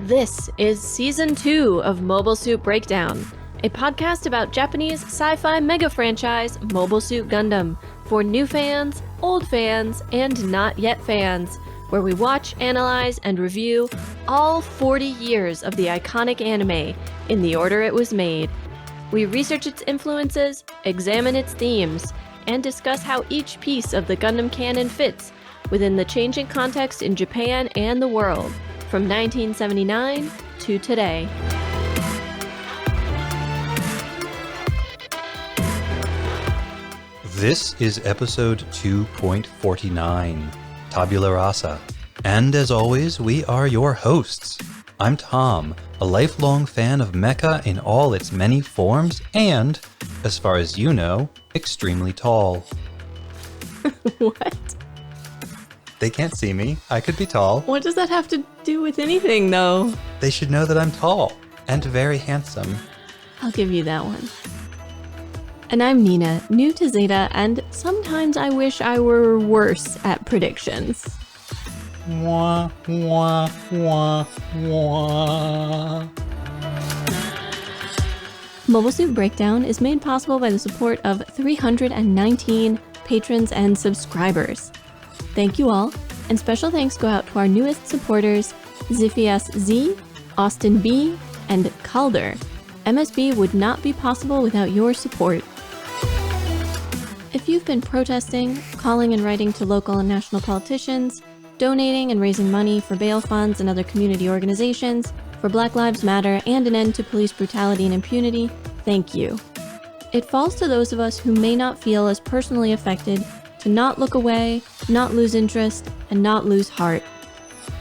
This is Season 2 of Mobile Suit Breakdown, a podcast about Japanese sci-fi mega franchise Mobile Suit Gundam for new fans, old fans, and not yet fans, where we watch, analyze, and review all 40 years of the iconic anime in the order it was made. We research its influences, examine its themes, and discuss how each piece of the Gundam canon fits within the changing context in Japan and the world, from 1979 to today. This is episode 2.49, Tabula Rasa. And as always, we are your hosts. I'm Tom, a lifelong fan of mecha in all its many forms and, as far as you know, extremely tall. What? They can't see me. I could be tall. What does that have to do with anything, though? They should know that I'm tall and very handsome. I'll give you that one. And I'm Nina, new to Zeta, and sometimes I wish I were worse at predictions. Wah, wah, wah, wah. Mobile Suit Breakdown is made possible by the support of 319 patrons and subscribers. Thank you all, and special thanks go out to our newest supporters, Ziphias Z, Austin B, and Calder. MSB would not be possible without your support. If you've been protesting, calling and writing to local and national politicians, donating and raising money for bail funds and other community organizations, for Black Lives Matter and an end to police brutality and impunity, thank you. It falls to those of us who may not feel as personally affected to not look away, not lose interest, and not lose heart.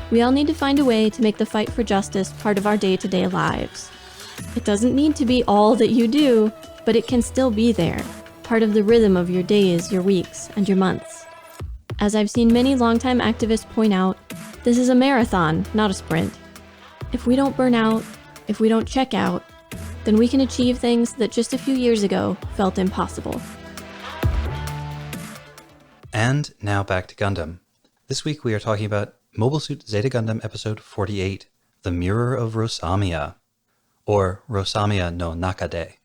We all need to find a way to make the fight for justice part of our day-to-day lives. It doesn't need to be all that you do, but it can still be there, part of the rhythm of your days, your weeks, and your months. As I've seen many longtime activists point out, this is a marathon, not a sprint. If we don't burn out, if we don't check out, then we can achieve things that just a few years ago felt impossible. And now back to Gundam. This week we are talking about Mobile Suit Zeta Gundam episode 48, The Mirror of Rosamia, or Rosamia no Nakade.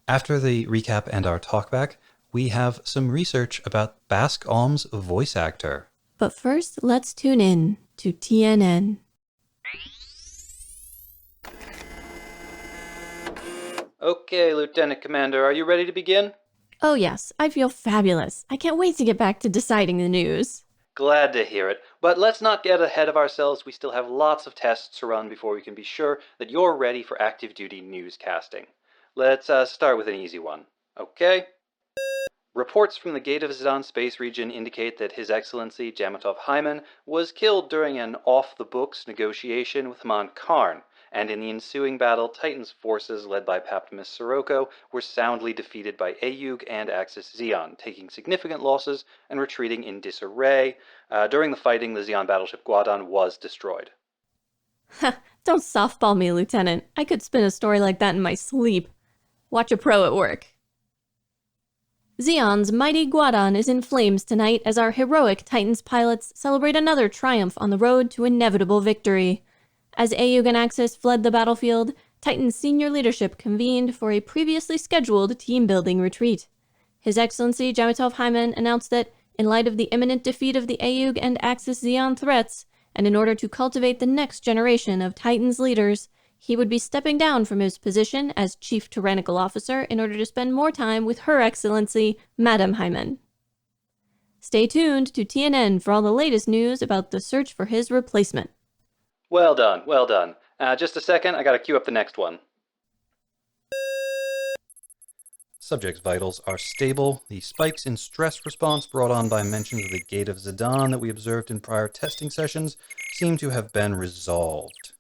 After the recap and our talkback, we have some research about Basque Alm's voice actor. But first, let's tune in to TNN. Okay, Lieutenant Commander, are you ready to begin? Oh yes, I feel fabulous. I can't wait to get back to deciding the news. Glad to hear it, but let's not get ahead of ourselves. We still have lots of tests to run before we can be sure that you're ready for active duty newscasting. Let's start with an easy one, okay? Reports from the Gate of Zidane space region indicate that His Excellency Jamatov Hyman was killed during an off-the-books negotiation with Haman Karn, and in the ensuing battle, Titan's forces, led by Paptimus Sirocco, were soundly defeated by Ayug and Axis Zeon, taking significant losses and retreating in disarray. During the fighting, the Zeon battleship Guadon was destroyed. Don't softball me, Lieutenant. I could spin a story like that in my sleep. Watch a pro at work. Zeon's mighty Guadon is in flames tonight as our heroic Titans pilots celebrate another triumph on the road to inevitable victory. As Ayug and Axis fled the battlefield, Titan's senior leadership convened for a previously scheduled team-building retreat. His Excellency Jamatov Hyman announced that, in light of the imminent defeat of the Ayug and Axis Zeon threats, and in order to cultivate the next generation of Titan's leaders, he would be stepping down from his position as Chief Tyrannical Officer in order to spend more time with Her Excellency, Madame Hyman. Stay tuned to TNN for all the latest news about the search for his replacement. Well done, well done. Just a second, I gotta queue up the next one. Subject's vitals are stable. The spikes in stress response brought on by mentions of the Gate of Zidane that we observed in prior testing sessions seem to have been resolved.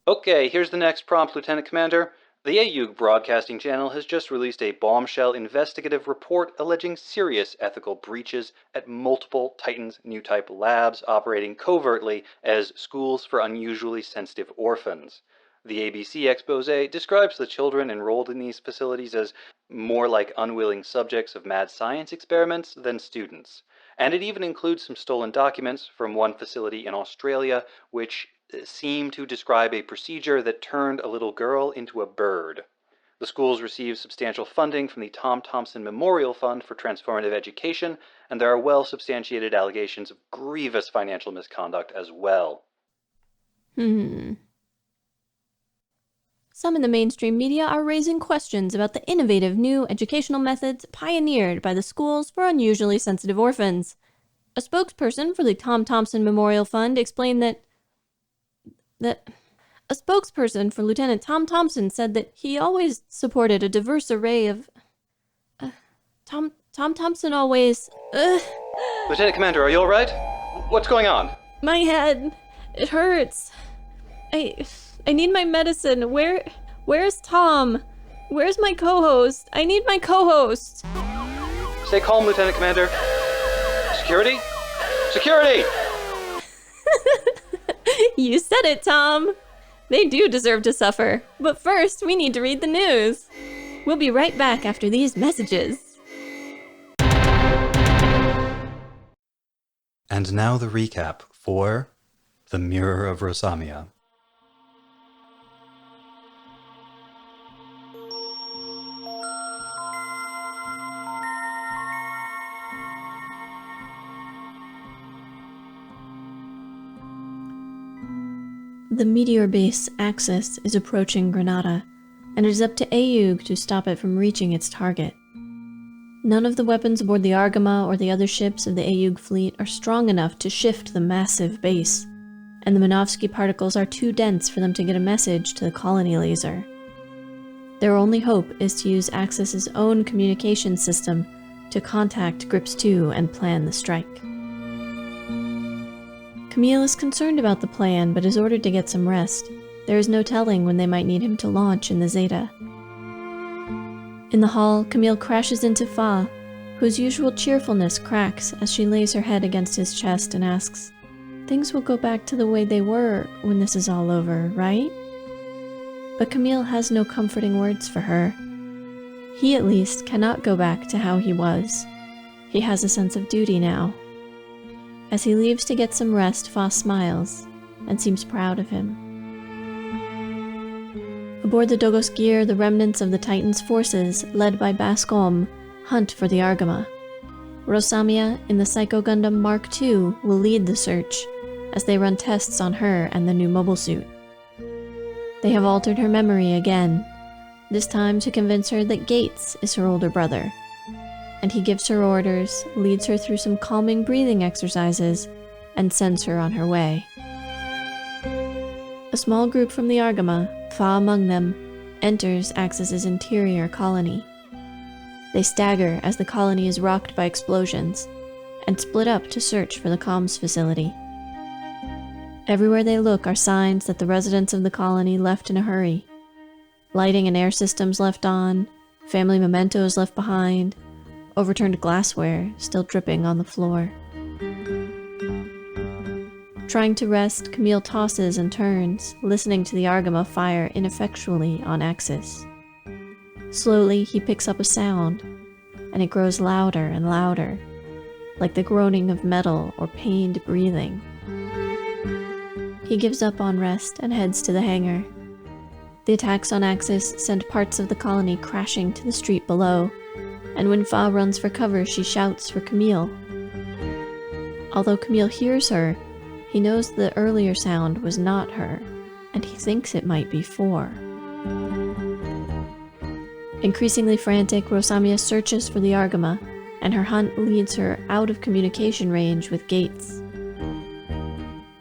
Okay, here's the next prompt, Lieutenant Commander. The Ayug Broadcasting Channel has just released a bombshell investigative report alleging serious ethical breaches at multiple Titans new type labs operating covertly as schools for unusually sensitive orphans. The ABC expose describes the children enrolled in these facilities as more like unwilling subjects of mad science experiments than students. And it even includes some stolen documents from one facility in Australia, which seem to describe a procedure that turned a little girl into a bird. The schools receive substantial funding from the Tom Thompson Memorial Fund for Transformative Education, and there are well-substantiated allegations of grievous financial misconduct as well. Some in the mainstream media are raising questions about the innovative new educational methods pioneered by the schools for unusually sensitive orphans. A spokesperson for the Tom Thompson Memorial Fund explained that a spokesperson for Lieutenant Tom Thompson said that he always supported a diverse array of... Tom Thompson always... Lieutenant Commander, are you alright? What's going on? My head. It hurts. I need my medicine. Where's Tom? Where's my co-host? I need my co-host. Stay calm, Lieutenant Commander. Security? Security! You said it, Tom. They do deserve to suffer. But first, we need to read the news. We'll be right back after these messages. And now the recap for The Mirror of Rosamia. The meteor base Axis is approaching Granada, and it is up to Ayug to stop it from reaching its target. None of the weapons aboard the Argama or the other ships of the Ayug fleet are strong enough to shift the massive base, and the Minovsky particles are too dense for them to get a message to the colony laser. Their only hope is to use Axis's own communication system to contact Grips 2 and plan the strike. Camille is concerned about the plan, but is ordered to get some rest. There is no telling when they might need him to launch in the Zeta. In the hall, Camille crashes into Fa, whose usual cheerfulness cracks as she lays her head against his chest and asks, "Things will go back to the way they were when this is all over, right?" But Camille has no comforting words for her. He, at least, cannot go back to how he was. He has a sense of duty now. As he leaves to get some rest, Fa smiles and seems proud of him. Aboard the Dogos Gear, the remnants of the Titan's forces, led by Bascom, hunt for the Argama. Rosamia, in the Psycho Gundam Mark II, will lead the search, as they run tests on her and the new mobile suit. They have altered her memory again, this time to convince her that Gates is her older brother. And he gives her orders, leads her through some calming breathing exercises, and sends her on her way. A small group from the Argama, Fa among them, enters Axis's interior colony. They stagger as the colony is rocked by explosions, and split up to search for the comms facility. Everywhere they look are signs that the residents of the colony left in a hurry. Lighting and air systems left on, family mementos left behind, overturned glassware still dripping on the floor. Trying to rest, Camille tosses and turns, listening to the Argama fire ineffectually on Axis. Slowly, he picks up a sound, and it grows louder and louder, like the groaning of metal or pained breathing. He gives up on rest and heads to the hangar. The attacks on Axis send parts of the colony crashing to the street below, and when Fa runs for cover, she shouts for Camille. Although Camille hears her, he knows the earlier sound was not her, and he thinks it might be 4. Increasingly frantic, Rosamia searches for the Argama, and her hunt leads her out of communication range with Gates.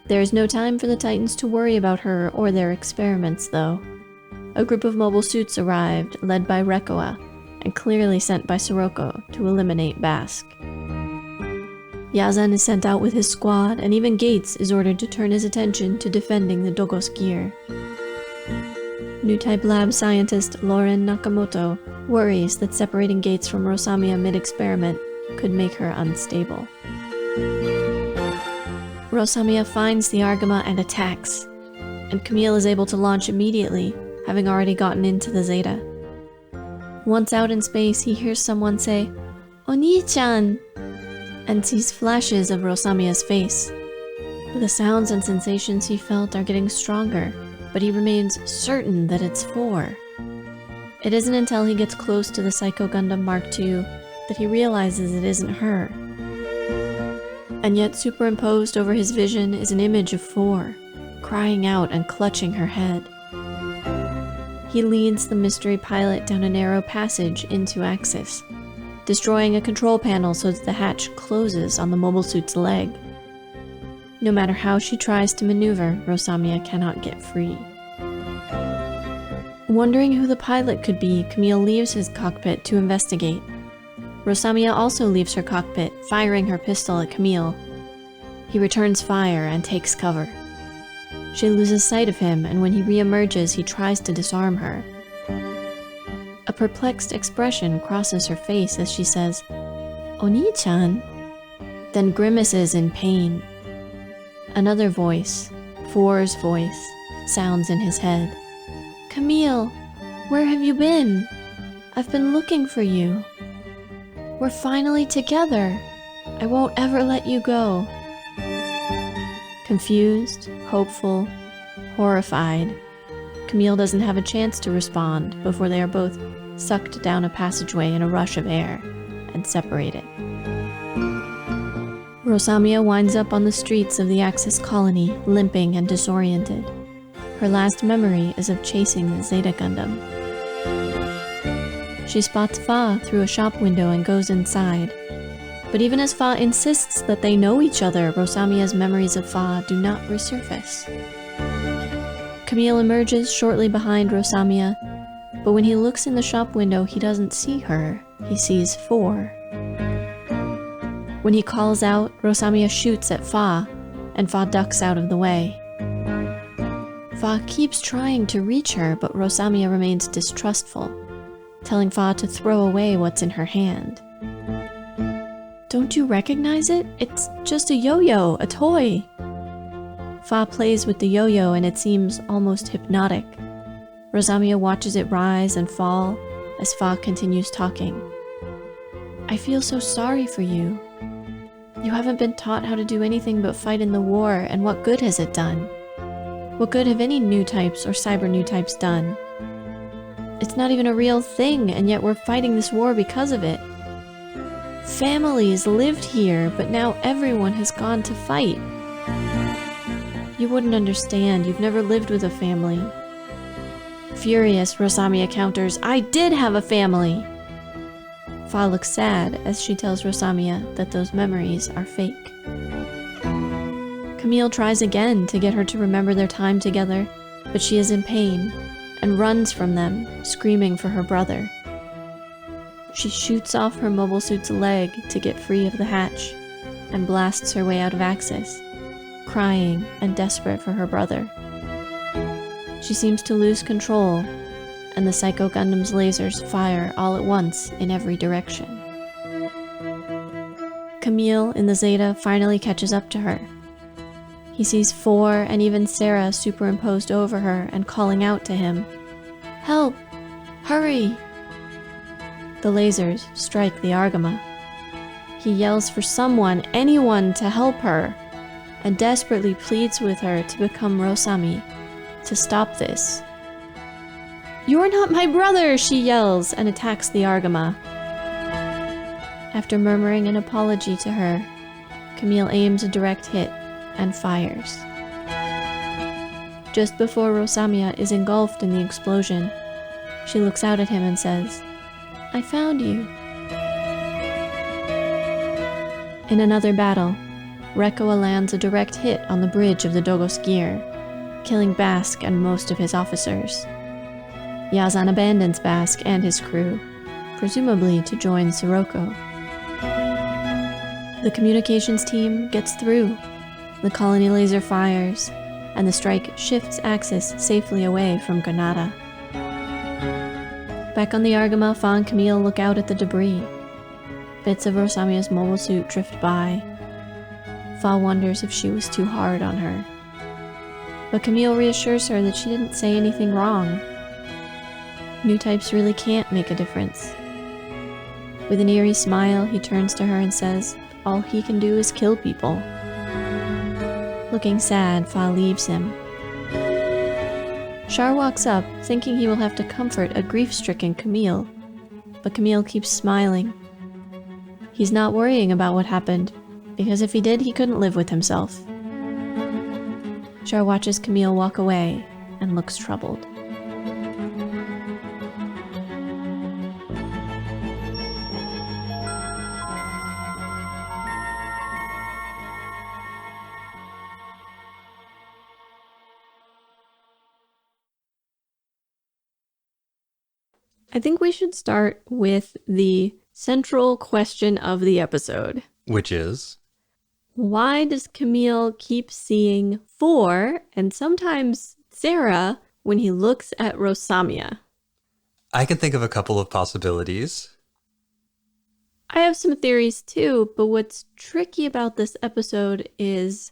There is no time for the Titans to worry about her or their experiments, though. A group of mobile suits arrived, led by Rekoa, and clearly sent by Sirocco to eliminate Basque. Yazan is sent out with his squad, and even Gates is ordered to turn his attention to defending the Dogos Gear. New Type Lab scientist Lauren Nakamoto worries that separating Gates from Rosamia mid-experiment could make her unstable. Rosamia finds the Argama and attacks, and Camille is able to launch immediately, having already gotten into the Zeta. Once out in space, he hears someone say, "Oni-chan," and sees flashes of Rosamia's face. The sounds and sensations he felt are getting stronger, but he remains certain that it's 4. It isn't until he gets close to the Psycho Gundam Mark II that he realizes it isn't her. And yet superimposed over his vision is an image of 4, crying out and clutching her head. He leads the mystery pilot down a narrow passage into Axis, destroying a control panel so that the hatch closes on the mobile suit's leg. No matter how she tries to maneuver, Rosamia cannot get free. Wondering who the pilot could be, Camille leaves his cockpit to investigate. Rosamia also leaves her cockpit, firing her pistol at Camille. He returns fire and takes cover. She loses sight of him, and when he re-emerges, he tries to disarm her. A perplexed expression crosses her face as she says, "Oni-chan," then grimaces in pain. Another voice, 4's voice, sounds in his head. "Camille, where have you been? I've been looking for you. We're finally together. I won't ever let you go." Confused, hopeful, horrified, Camille doesn't have a chance to respond before they are both sucked down a passageway in a rush of air and separated. Rosamia winds up on the streets of the Axis colony, limping and disoriented. Her last memory is of chasing the Zeta Gundam. She spots Fa through a shop window and goes inside. But even as Fa insists that they know each other, Rosamia's memories of Fa do not resurface. Camille emerges shortly behind Rosamia, but when he looks in the shop window, he doesn't see her. He sees 4. When he calls out, Rosamia shoots at Fa, and Fa ducks out of the way. Fa keeps trying to reach her, but Rosamia remains distrustful, telling Fa to throw away what's in her hand. "Don't you recognize it? It's just a yo-yo, a toy." Fa plays with the yo-yo and it seems almost hypnotic. Rosamia watches it rise and fall as Fa continues talking. "I feel so sorry for you. You haven't been taught how to do anything but fight in the war, and what good has it done? What good have any new types or cyber new types done? It's not even a real thing, and yet we're fighting this war because of it. Families lived here, but now everyone has gone to fight. You wouldn't understand, you've never lived with a family." Furious, Rosamia counters, "I did have a family!" Fa looks sad as she tells Rosamia that those memories are fake. Camille tries again to get her to remember their time together, but she is in pain and runs from them, screaming for her brother. She shoots off her mobile suit's leg to get free of the hatch and blasts her way out of Axis, crying and desperate for her brother. She seems to lose control, and the Psycho Gundam's lasers fire all at once in every direction. Camille in the Zeta finally catches up to her. He sees 4 and even Sarah superimposed over her and calling out to him, "Help! Hurry!" The lasers strike the Argama. He yells for someone, anyone, to help her, and desperately pleads with her to become Rosami, to stop this. "You're not my brother!" she yells and attacks the Argama. After murmuring an apology to her, Camille aims a direct hit and fires. Just before Rosamia is engulfed in the explosion, she looks out at him and says, "I found you." In another battle, Rekoa lands a direct hit on the bridge of the Dogos Gear, killing Basque and most of his officers. Yazan abandons Basque and his crew, presumably to join Sirocco. The communications team gets through, the colony laser fires, and the strike shifts Axis safely away from Granada. Back on the Argama, Fa and Camille look out at the debris. Bits of Rosamia's mobile suit drift by. Fa wonders if she was too hard on her. But Camille reassures her that she didn't say anything wrong. New types really can't make a difference. With an eerie smile, he turns to her and says, all he can do is kill people. Looking sad, Fa leaves him. Char walks up, thinking he will have to comfort a grief-stricken Camille. But Camille keeps smiling. He's not worrying about what happened, because if he did, he couldn't live with himself. Char watches Camille walk away and looks troubled. I think we should start with the central question of the episode. Which is? Why does Camille keep seeing 4 and sometimes Sarah when he looks at Rosamia? I can think of a couple of possibilities. I have some theories too, but what's tricky about this episode is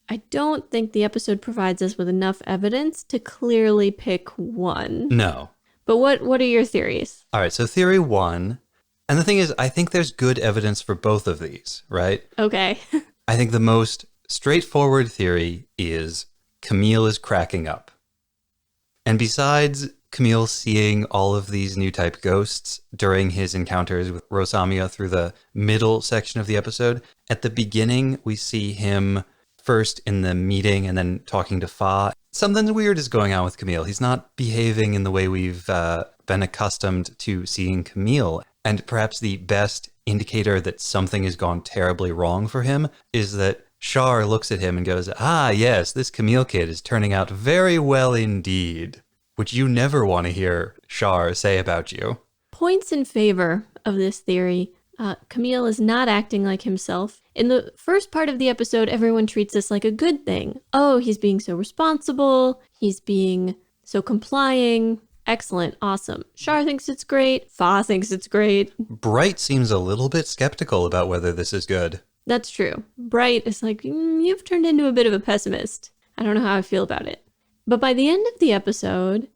I don't think the episode provides us with enough evidence to clearly pick one. No. But what are your theories? All right, so theory 1, and the thing is, I think there's good evidence for both of these, right? Okay. I think the most straightforward theory is Camille is cracking up. And besides Camille seeing all of these new type ghosts during his encounters with Rosamia through the middle section of the episode, at the beginning we see him first in the meeting and then talking to Fa. Something weird is going on with Camille. He's not behaving in the way we've been accustomed to seeing Camille. And perhaps the best indicator that something has gone terribly wrong for him is that Char looks at him and goes, "Ah, yes, this Camille kid is turning out very well indeed," which you never want to hear Char say about you. Points in favor of this theory. Camille is not acting like himself. In the first part of the episode, everyone treats this like a good thing. Oh, he's being so responsible. He's being so complying. Excellent. Awesome. Char thinks it's great. Fa thinks it's great. Bright seems a little bit skeptical about whether this is good. That's true. Bright is like, you've turned into a bit of a pessimist. I don't know how I feel about it. But by the end of the episode,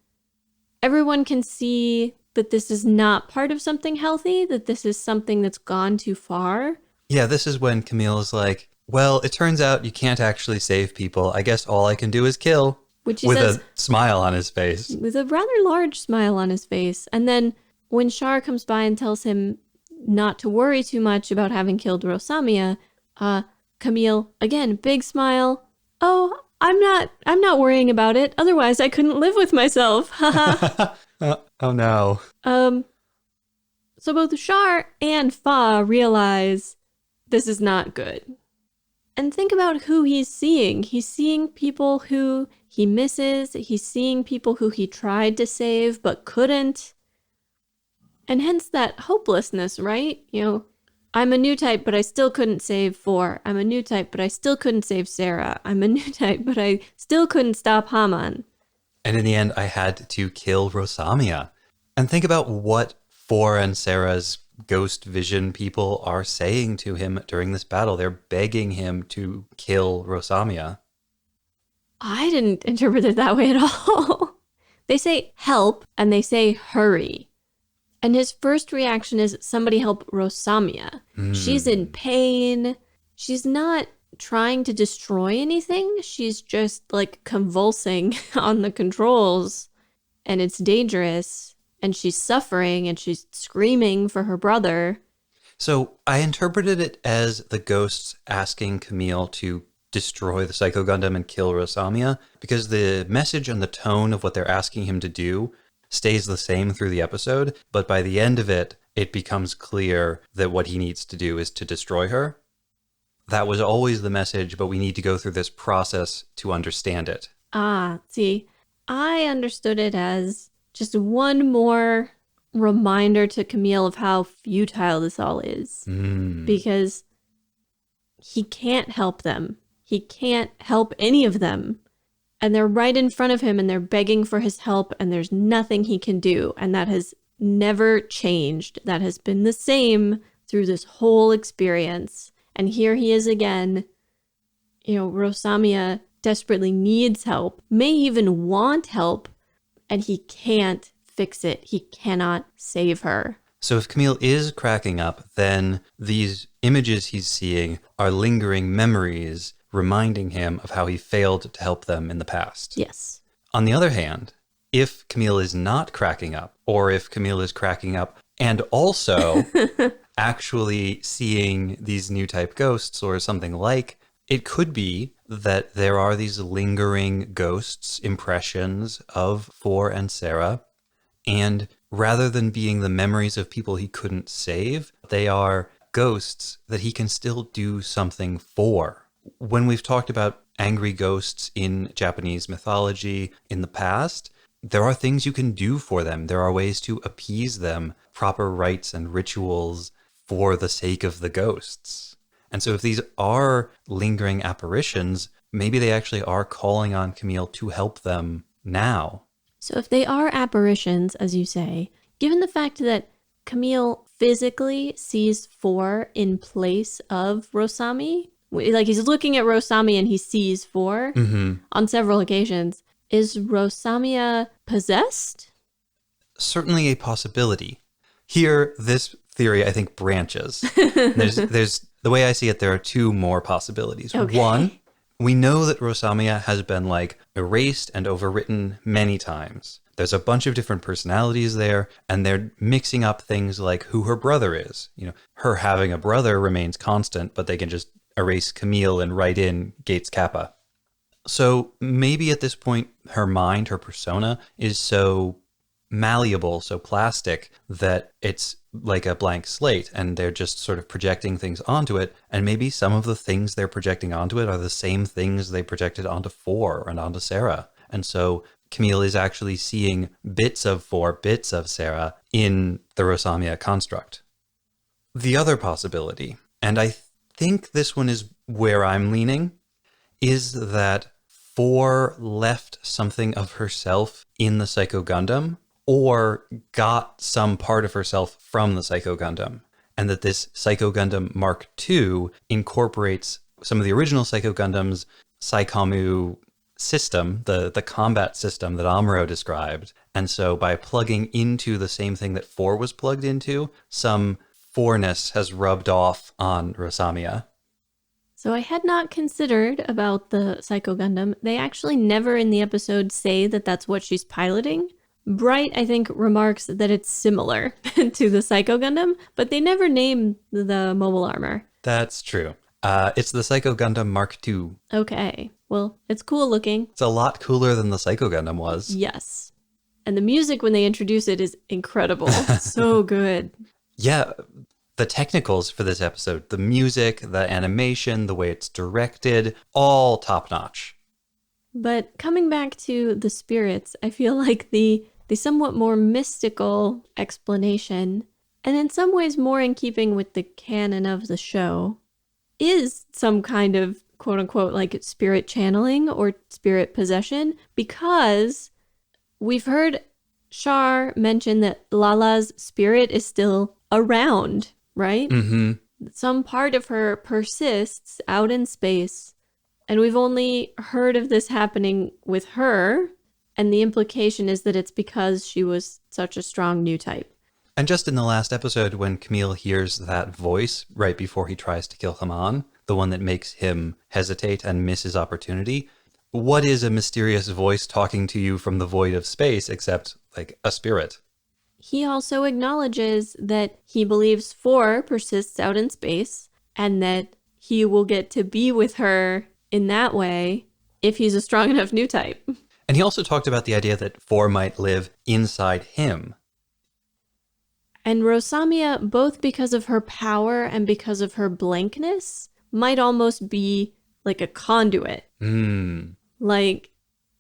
everyone can see that this is not part of something healthy, that this is something that's gone too far. Yeah, this is when Camille is like, well, it turns out you can't actually save people. I guess all I can do is kill. Which he with says, a smile on his face. With a rather large smile on his face. And then when Char comes by and tells him not to worry too much about having killed Rosamia, Camille, again, big smile. Oh, I'm not worrying about it. Otherwise, I couldn't live with myself. Oh no. So both Char and Fa realize this is not good. And think about who he's seeing. He's seeing people who he misses. He's seeing people who he tried to save but couldn't. And hence that hopelessness, right? I'm a new type, but I still couldn't save 4. I'm a new type, but I still couldn't save Sarah. I'm a new type, but I still couldn't stop Haman. And in the end, I had to kill Rosamia. And think about what Fa and Sarah's ghost vision people are saying to him during this battle. They're begging him to kill Rosamia. I didn't interpret it that way at all. They say help and they say hurry. And his first reaction is somebody help Rosamia. She's in pain. She's not trying to destroy anything. She's just like convulsing on the controls and it's dangerous and she's suffering and she's screaming for her brother. So I interpreted it as the ghosts asking Camille to destroy the Psycho Gundam and kill Rosamia because the message and the tone of what they're asking him to do stays the same through the episode, but by the end of it, it becomes clear that what he needs to do is to destroy her. That was always the message, but we need to go through this process to understand it. See, I understood it as just one more reminder to Camille of how futile this all is. Because he can't help them. He can't help any of them. And they're right in front of him and they're begging for his help and there's nothing he can do. And that has never changed. That has been the same through this whole experience. And here he is again. Rosamia desperately needs help, may even want help, and he can't fix it. He cannot save her. So if Camille is cracking up, then these images he's seeing are lingering memories reminding him of how he failed to help them in the past. Yes. On the other hand, if Camille is not cracking up, or if Camille is cracking up and also actually seeing these new type ghosts or something like, it could be that there are these lingering ghosts, impressions of Four and Sarah, and rather than being the memories of people he couldn't save, they are ghosts that he can still do something for. When we've talked about angry ghosts in Japanese mythology in the past, there are things you can do for them. There are ways to appease them, proper rites and rituals for the sake of the ghosts. And so if these are lingering apparitions, maybe they actually are calling on Camille to help them now. So if they are apparitions, as you say, given the fact that Camille physically sees Four in place of Rosami, like he's looking at Rosami and he sees Four on several occasions, is Rosamia possessed? Certainly a possibility. Here, this theory, I think, branches. There's the way I see it, there are two more possibilities. Okay. One, we know that Rosamia has been like erased and overwritten many times. There's a bunch of different personalities there, and they're mixing up things like who her brother is. You know, her having a brother remains constant, but they can just erase Camille and write in Gates Kappa. So maybe at this point, her mind, her persona is so malleable, so plastic, that it's like a blank slate and they're just sort of projecting things onto it. And maybe some of the things they're projecting onto it are the same things they projected onto Four and onto Sarah. And so Camille is actually seeing bits of Four, bits of Sarah in the Rosamia construct. The other possibility, and I think this one is where I'm leaning, is that Four left something of herself in the Psycho Gundam, or got some part of herself from the Psycho Gundam, and that this Psycho Gundam Mark II incorporates some of the original Psycho Gundam's Psychomu system, the combat system that Amuro described. And so by plugging into the same thing that Four was plugged into, some Fourness has rubbed off on Rosamia. So I had not considered about the Psycho Gundam. They actually never in the episode say that that's what she's piloting. Bright, I think, remarks that it's similar to the Psycho Gundam, but they never name the mobile armor. That's true. It's the Psycho Gundam Mark II. Okay. Well, it's cool looking. It's a lot cooler than the Psycho Gundam was. Yes. And the music when they introduce it is incredible. So good. Yeah, the technicals for this episode, the music, the animation, the way it's directed, all top-notch. But coming back to the spirits, I feel like the somewhat more mystical explanation, and in some ways more in keeping with the canon of the show, is some kind of quote-unquote like spirit channeling or spirit possession, because we've heard Char mention that Lala's spirit is still around, right? Mm-hmm. Some part of her persists out in space, and we've only heard of this happening with her, and the implication is that it's because she was such a strong new type. And just in the last episode, when Camille hears that voice right before he tries to kill Haman, the one that makes him hesitate and miss his opportunity, what is a mysterious voice talking to you from the void of space except like a spirit? He also acknowledges that he believes Four persists out in space, and that he will get to be with her in that way if he's a strong enough new type. And he also talked about the idea that Four might live inside him. And Rosamia, both because of her power and because of her blankness, might almost be like a conduit. Like,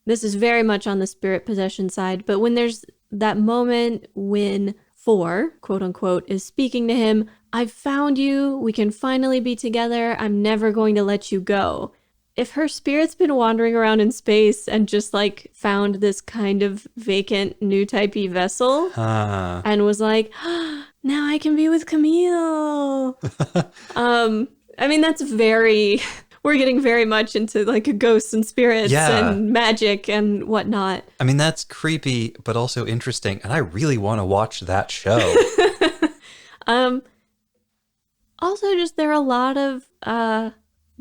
this is very much on the spirit possession side, but when there's that moment when Four, quote unquote, is speaking to him, "I've found you, we can finally be together, I'm never going to let you go." If her spirit's been wandering around in space and just like found this kind of vacant new typey vessel and was like, now I can be with Camille. I mean, that's very, we're getting very much into like ghosts and spirits and magic and whatnot. I mean, that's creepy, but also interesting. And I really want to watch that show. Also, just there are a lot of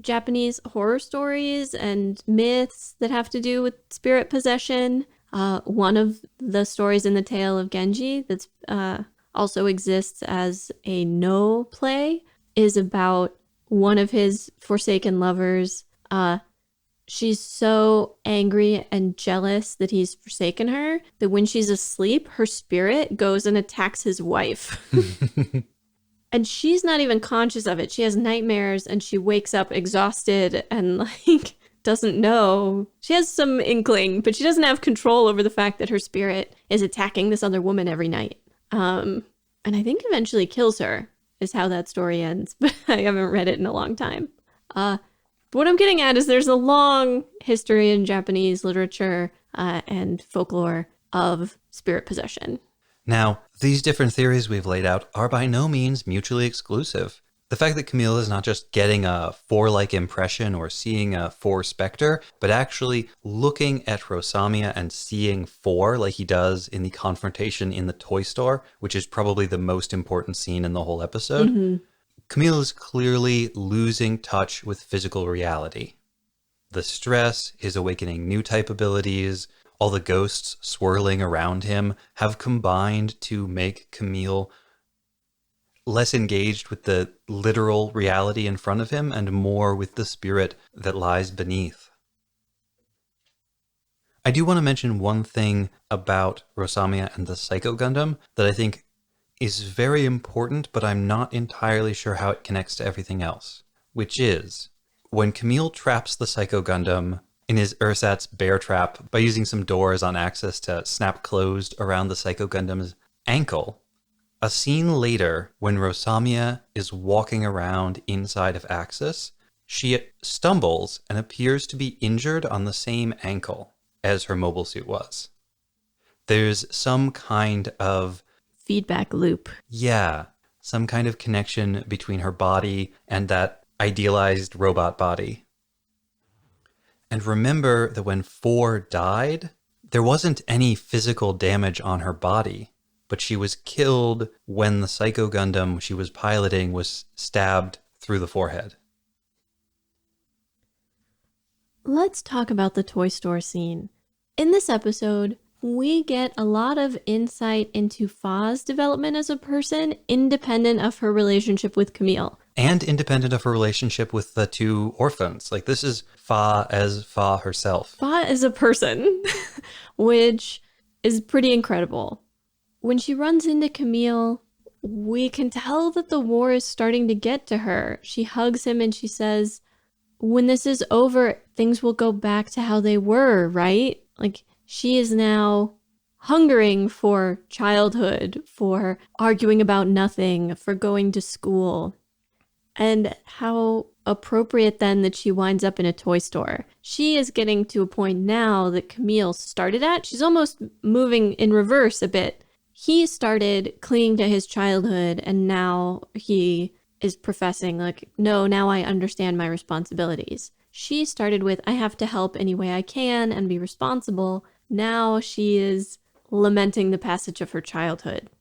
Japanese horror stories and myths that have to do with spirit possession. One of the stories in the tale of Genji that's also exists as a no play is about one of his forsaken lovers. She's so angry and jealous that he's forsaken her that when she's asleep, her spirit goes and attacks his wife. And she's not even conscious of it. She has nightmares and she wakes up exhausted and like doesn't know. She has some inkling, but she doesn't have control over the fact that her spirit is attacking this other woman every night. And I think eventually kills her is how that story ends, but I haven't read it in a long time. But what I'm getting at is there's a long history in Japanese literature and folklore of spirit possession. Now, these different theories we've laid out are by no means mutually exclusive. The fact that Camille is not just getting a four-like impression or seeing a four specter, but actually looking at Rosamia and seeing four like he does in the confrontation in the toy store, which is probably the most important scene in the whole episode. Mm-hmm. Camille is clearly losing touch with physical reality. The stress is awakening new type abilities. All the ghosts swirling around him have combined to make Camille less engaged with the literal reality in front of him and more with the spirit that lies beneath. I do want to mention one thing about Rosamia and the Psycho Gundam that I think is very important, but I'm not entirely sure how it connects to everything else, which is when Camille traps the Psycho Gundam in his ersatz bear trap by using some doors on Axis to snap closed around the Psycho Gundam's ankle. A scene later, when Rosamia is walking around inside of Axis, she stumbles and appears to be injured on the same ankle as her mobile suit was. There's some kind of feedback loop. Yeah, some kind of connection between her body and that idealized robot body. And remember that when 4 died, there wasn't any physical damage on her body, but she was killed when the Psycho Gundam she was piloting was stabbed through the forehead. Let's talk about the toy store scene. In this episode, we get a lot of insight into Fa's development as a person, independent of her relationship with Camille. And independent of her relationship with the two orphans. Like, this is Fa as Fa herself. Fa is a person, which is pretty incredible. When she runs into Camille, we can tell that the war is starting to get to her. She hugs him and she says, when this is over, things will go back to how they were, right? Like, she is now hungering for childhood, for arguing about nothing, for going to school. And how appropriate then that she winds up in a toy store. She is getting to a point now that Camille started at. She's almost moving in reverse a bit. He started clinging to his childhood and now he is professing like, no, now I understand my responsibilities. She started with, I have to help any way I can and be responsible. Now she is lamenting the passage of her childhood.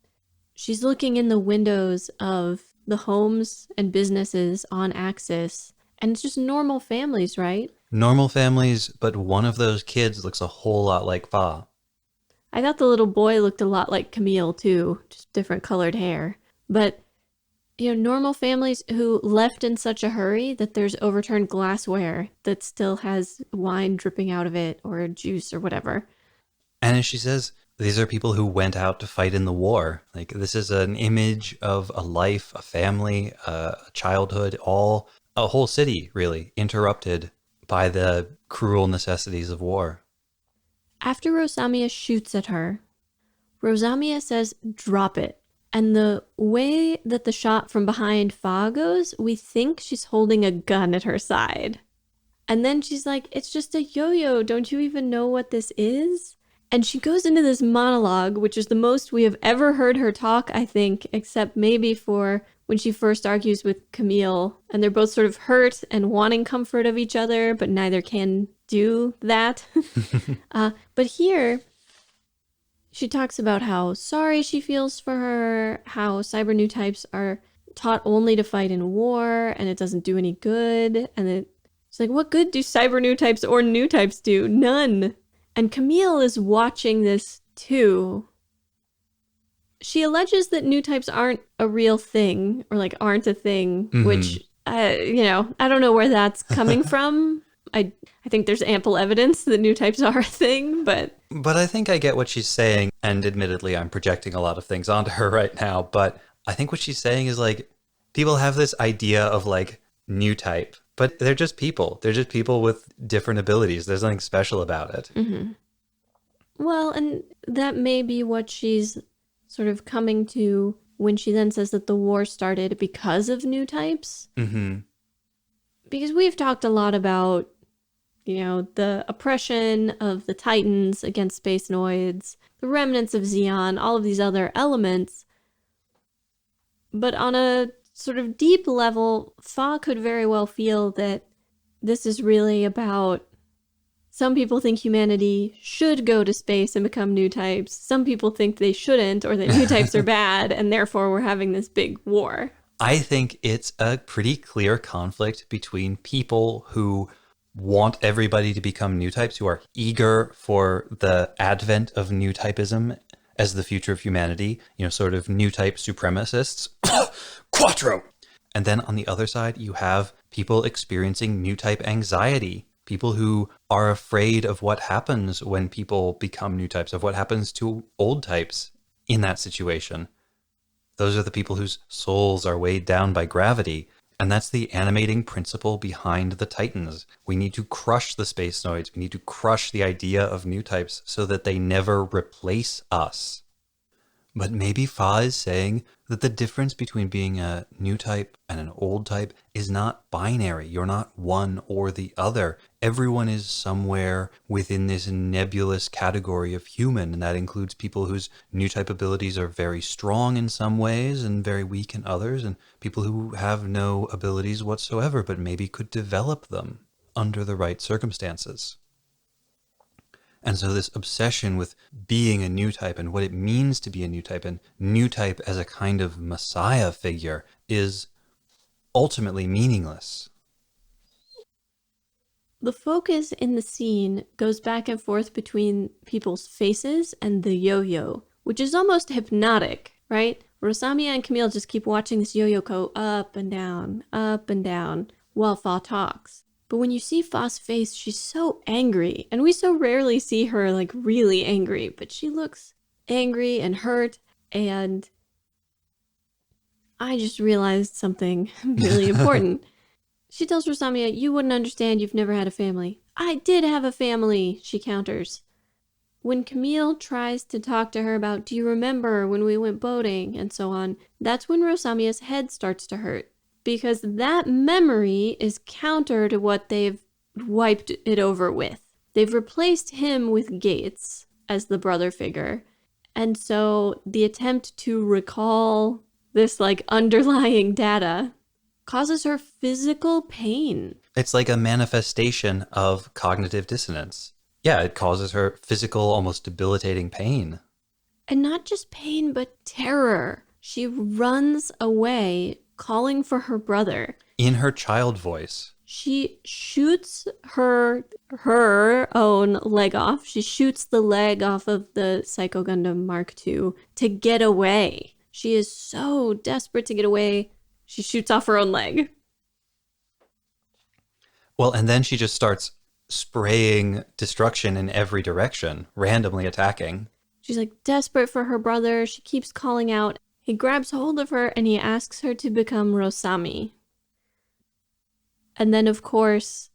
She's looking in the windows of the homes and businesses on Axis, and it's just normal families, right? Normal families, but one of those kids looks a whole lot like Fa. I thought the little boy looked a lot like Camille too, just different colored hair. But, normal families who left in such a hurry that there's overturned glassware that still has wine dripping out of it or juice or whatever. And as she says, these are people who went out to fight in the war. Like, this is an image of a life, a family, a childhood, a whole city, really, interrupted by the cruel necessities of war. After Rosamia shoots at her, Rosamia says, drop it. And the way that the shot from behind Fa goes, we think she's holding a gun at her side. And then she's like, it's just a yo-yo. Don't you even know what this is? And she goes into this monologue, which is the most we have ever heard her talk, I think, except maybe for when she first argues with Camille. And they're both sort of hurt and wanting comfort of each other, but neither can do that. But here, she talks about how sorry she feels for her, how cyber new types are taught only to fight in war, and it doesn't do any good. And it's like, what good do cyber new types or new types do? None. And Camille is watching this too. She alleges that new types aren't a real thing, or like aren't a thing, which, I don't know where that's coming from. I think there's ample evidence that new types are a thing, but I think I get what she's saying, and admittedly, I'm projecting a lot of things onto her right now, but I think what she's saying is like, people have this idea of like new type, but they're just people. They're just people with different abilities. There's nothing special about it. Mm-hmm. Well, and that may be what she's sort of coming to when she then says that the war started because of new types. Mm-hmm. Because we've talked a lot about, the oppression of the Titans against Space Noids, the remnants of Xeon, all of these other elements. But on a sort of deep level, Fa could very well feel that this is really about, some people think humanity should go to space and become new types. Some people think they shouldn't, or that new types are bad, and therefore we're having this big war. I think it's a pretty clear conflict between people who want everybody to become new types, who are eager for the advent of new typism as the future of humanity, sort of new type supremacists. Quattro! And then on the other side, you have people experiencing new type anxiety, people who are afraid of what happens when people become new types, of what happens to old types in that situation. Those are the people whose souls are weighed down by gravity. And that's the animating principle behind the Titans. We need to crush the space noids. We need to crush the idea of new types so that they never replace us. But maybe Fa is saying that the difference between being a new type and an old type is not binary. You're not one or the other. Everyone is somewhere within this nebulous category of human, and that includes people whose new type abilities are very strong in some ways and very weak in others, and people who have no abilities whatsoever but maybe could develop them under the right circumstances. And so this obsession with being a new type and what it means to be a new type, and new type as a kind of messiah figure, is ultimately meaningless. The focus in the scene goes back and forth between people's faces and the yo-yo, which is almost hypnotic, right? Rosamia and Camille just keep watching this yo-yo go up and down, while Fa talks. But when you see Fa's face, she's so angry. And we so rarely see her like really angry, but she looks angry and hurt. And I just realized something really important. She tells Rosamia, you wouldn't understand, you've never had a family. I did have a family, she counters. When Camille tries to talk to her about, do you remember when we went boating and so on, that's when Rosamia's head starts to hurt. Because that memory is counter to what they've wiped it over with. They've replaced him with Gates as the brother figure. And so the attempt to recall this like underlying data causes her physical pain. It's like a manifestation of cognitive dissonance. Yeah, it causes her physical, almost debilitating pain. And not just pain, but terror. She runs away, calling for her brother. In her child voice. She shoots her own leg off. She shoots the leg off of the Psycho Gundam Mark II to get away. She is so desperate to get away, she shoots off her own leg. Well, and then she just starts spraying destruction in every direction, randomly attacking. She's like desperate for her brother. She keeps calling out. He grabs hold of her and he asks her to become Rosami. And then, of course,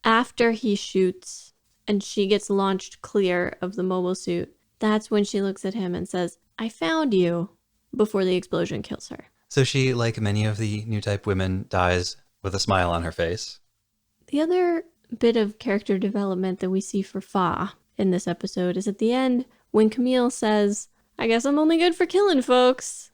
after he shoots and she gets launched clear of the mobile suit, that's when she looks at him and says, I found you, before the explosion kills her. So she, like many of the new type women, dies with a smile on her face. The other bit of character development that we see for Fa in this episode is at the end when Camille says, I guess I'm only good for killing folks.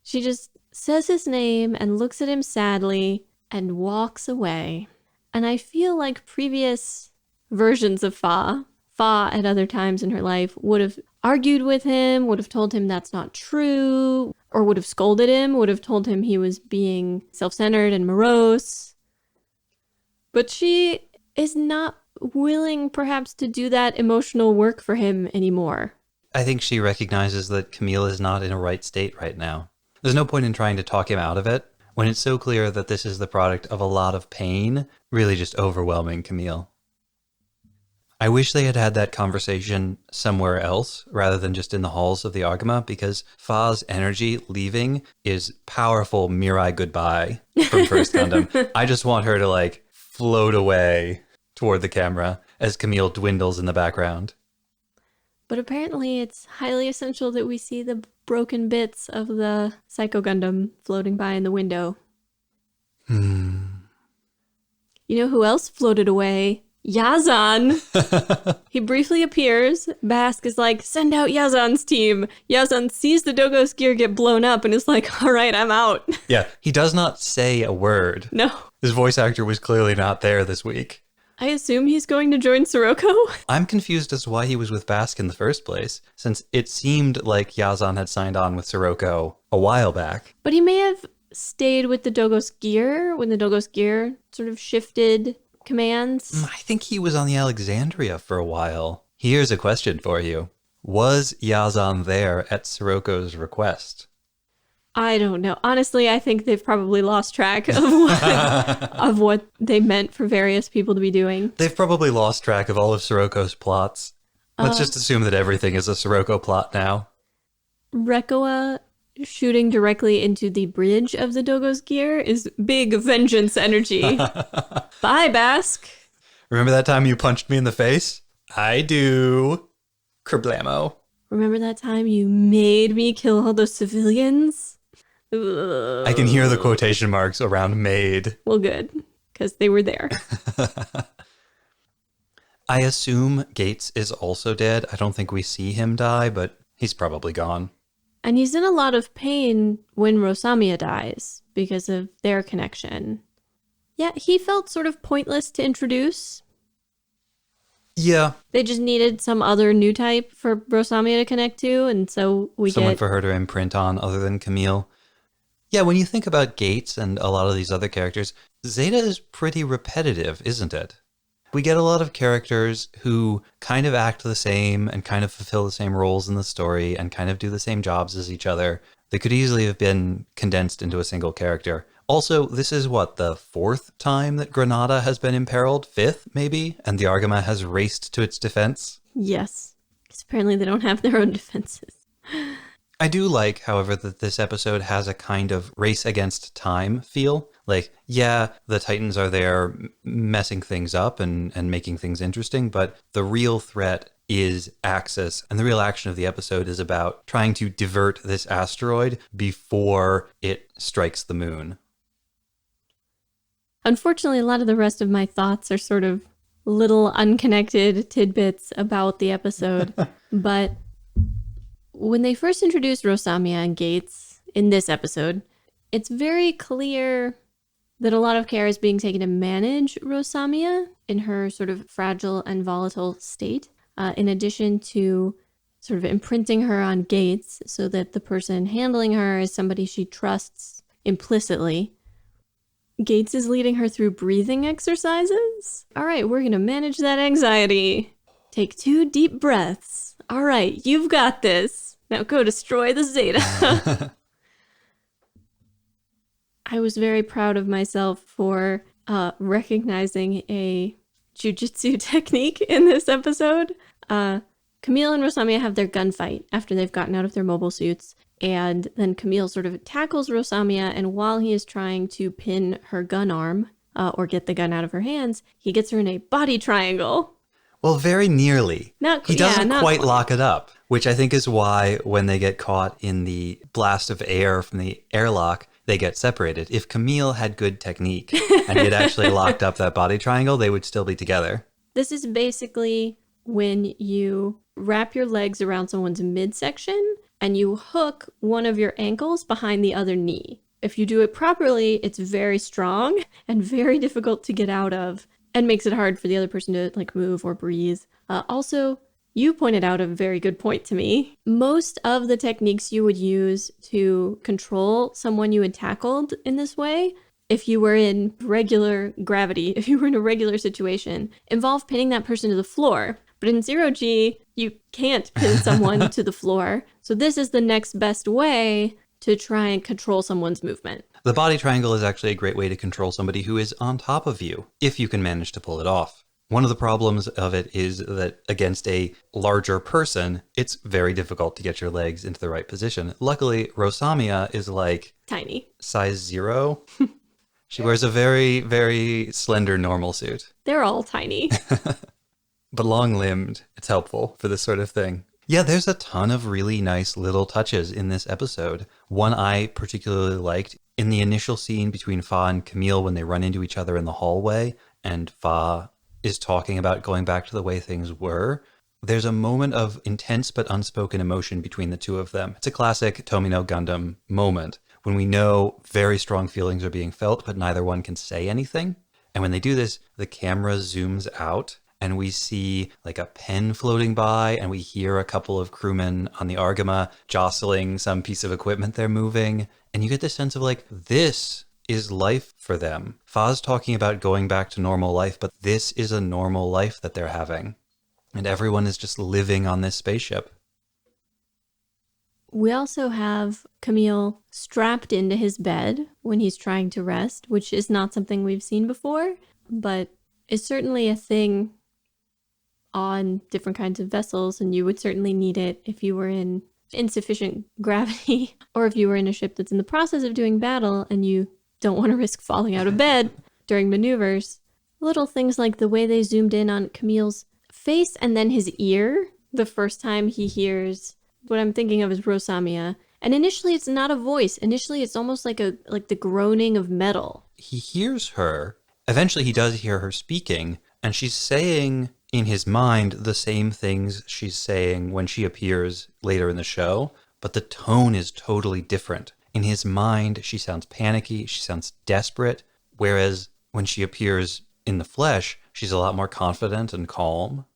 She just says his name and looks at him sadly and walks away. And I feel like previous versions of Fa at other times in her life would have argued with him, would have told him that's not true, or would have scolded him, would have told him he was being self-centered and morose. But she is not willing, perhaps, to do that emotional work for him anymore. I think she recognizes that Camille is not in a right state right now. There's no point in trying to talk him out of it when it's so clear that this is the product of a lot of pain, really just overwhelming Camille. I wish they had had that conversation somewhere else rather than just in the halls of the Argama, because Fa's energy leaving is powerful Mirai goodbye from First Gundam. I just want her to like float away toward the camera as Camille dwindles in the background. But apparently it's highly essential that we see the broken bits of the Psycho Gundam floating by in the window. You know who else floated away? Yazan! He briefly appears. Bask is like, send out Yazan's team. Yazan sees the Dogos gear get blown up and is like, all right, I'm out. Yeah, he does not say a word. No. His voice actor was clearly not there this week. I assume he's going to join Sirocco? I'm confused as to why he was with Bask in the first place, since it seemed like Yazan had signed on with Sirocco a while back. But he may have stayed with the Dogos gear when the Dogos gear sort of shifted commands. I think he was on the Alexandria for a while. Here's a question for you. Was Yazan there at Sirocco's request? I don't know. Honestly, I think they've probably lost track of what they meant for various people to be doing. They've probably lost track of all of Sirocco's plots. Let's just assume that everything is a Sirocco plot now. Rekoa shooting directly into the bridge of the Dogos gear is big vengeance energy. Bye, Bask. Remember that time you punched me in the face? I do. Kerblamo. Remember that time you made me kill all those civilians? Ugh. I can hear the quotation marks around made. Well, good, because they were there. I assume Gates is also dead. I don't think we see him die, but he's probably gone. And he's in a lot of pain when Rosamia dies because of their connection. Yeah, he felt sort of pointless to introduce. Yeah. They just needed some other new type for Rosamia to connect to, and so Someone for her to imprint on other than Camille. Yeah, when you think about Gates and a lot of these other characters, Zeta is pretty repetitive, isn't it? We get a lot of characters who kind of act the same and kind of fulfill the same roles in the story and kind of do the same jobs as each other. They could easily have been condensed into a single character. Also, this is what, the 4th time that Granada has been imperiled? 5th, maybe? And the Argama has raced to its defense? Yes, because apparently they don't have their own defenses. I do like, however, that this episode has a kind of race against time feel. Like, yeah, the Titans are there messing things up and making things interesting, but the real threat is Axis, and the real action of the episode is about trying to divert this asteroid before it strikes the moon. Unfortunately, a lot of the rest of my thoughts are sort of little unconnected tidbits about the episode, but when they first introduced Rosamia and Gates in this episode, it's very clear that a lot of care is being taken to manage Rosamia in her sort of fragile and volatile state, in addition to sort of imprinting her on Gates so that the person handling her is somebody she trusts implicitly. Gates is leading her through breathing exercises. All right, we're going to manage that anxiety. Take 2 deep breaths. All right, you've got this. Now go destroy the Zeta. I was very proud of myself for recognizing a jujitsu technique in this episode. Camille and Rosamia have their gunfight after they've gotten out of their mobile suits. And then Camille sort of tackles Rosamia, and while he is trying to pin her gun arm, or get the gun out of her hands, he gets her in a body triangle. Well, very nearly. He doesn't quite quite lock it up, which I think is why when they get caught in the blast of air from the airlock, they get separated. If Camille had good technique and he had actually locked up that body triangle, they would still be together. This is basically when you wrap your legs around someone's midsection and you hook one of your ankles behind the other knee. If you do it properly, it's very strong and very difficult to get out of and makes it hard for the other person to like move or breathe. Also, You pointed out a very good point to me. Most of the techniques you would use to control someone you had tackled in this way, if you were in regular gravity, if you were in a regular situation, involve pinning that person to the floor. But in 0G, you can't pin someone to the floor. So this is the next best way to try and control someone's movement. The body triangle is actually a great way to control somebody who is on top of you, if you can manage to pull it off. One of the problems of it is that against a larger person, it's very difficult to get your legs into the right position. Luckily, Rosamia is like... tiny. Size 0. She wears a very, very slender normal suit. They're all tiny. But long-limbed, it's helpful for this sort of thing. Yeah, there's a ton of really nice little touches in this episode. One I particularly liked in the initial scene between Fa and Camille when they run into each other in the hallway, and Fa is talking about going back to the way things were. There's a moment of intense but unspoken emotion between the two of them. It's a classic Tomino Gundam moment when we know very strong feelings are being felt, but neither one can say anything. And when they do this, the camera zooms out and we see like a pen floating by, and we hear a couple of crewmen on the Argama jostling some piece of equipment they're moving. And you get this sense of like, this is life for them. Fa's talking about going back to normal life, but this is a normal life that they're having. And everyone is just living on this spaceship. We also have Camille strapped into his bed when he's trying to rest, which is not something we've seen before, but is certainly a thing on different kinds of vessels, and you would certainly need it if you were in insufficient gravity, or if you were in a ship that's in the process of doing battle and you don't want to risk falling out of bed during maneuvers. Little things like the way they zoomed in on Camille's face and then his ear the first time he hears what I'm thinking of as Rosamia. And initially it's not a voice. Initially it's almost like the groaning of metal. He hears her. Eventually he does hear her speaking, and she's saying in his mind the same things she's saying when she appears later in the show, but the tone is totally different. In his mind, she sounds panicky, she sounds desperate, whereas when she appears in the flesh, she's a lot more confident and calm.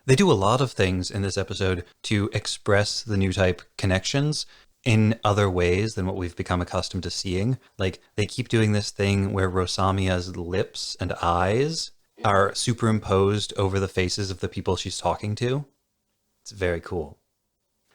They do a lot of things in this episode to express the new type connections in other ways than what we've become accustomed to seeing. Like, they keep doing this thing where Rosamia's lips and eyes are superimposed over the faces of the people she's talking to. It's very cool.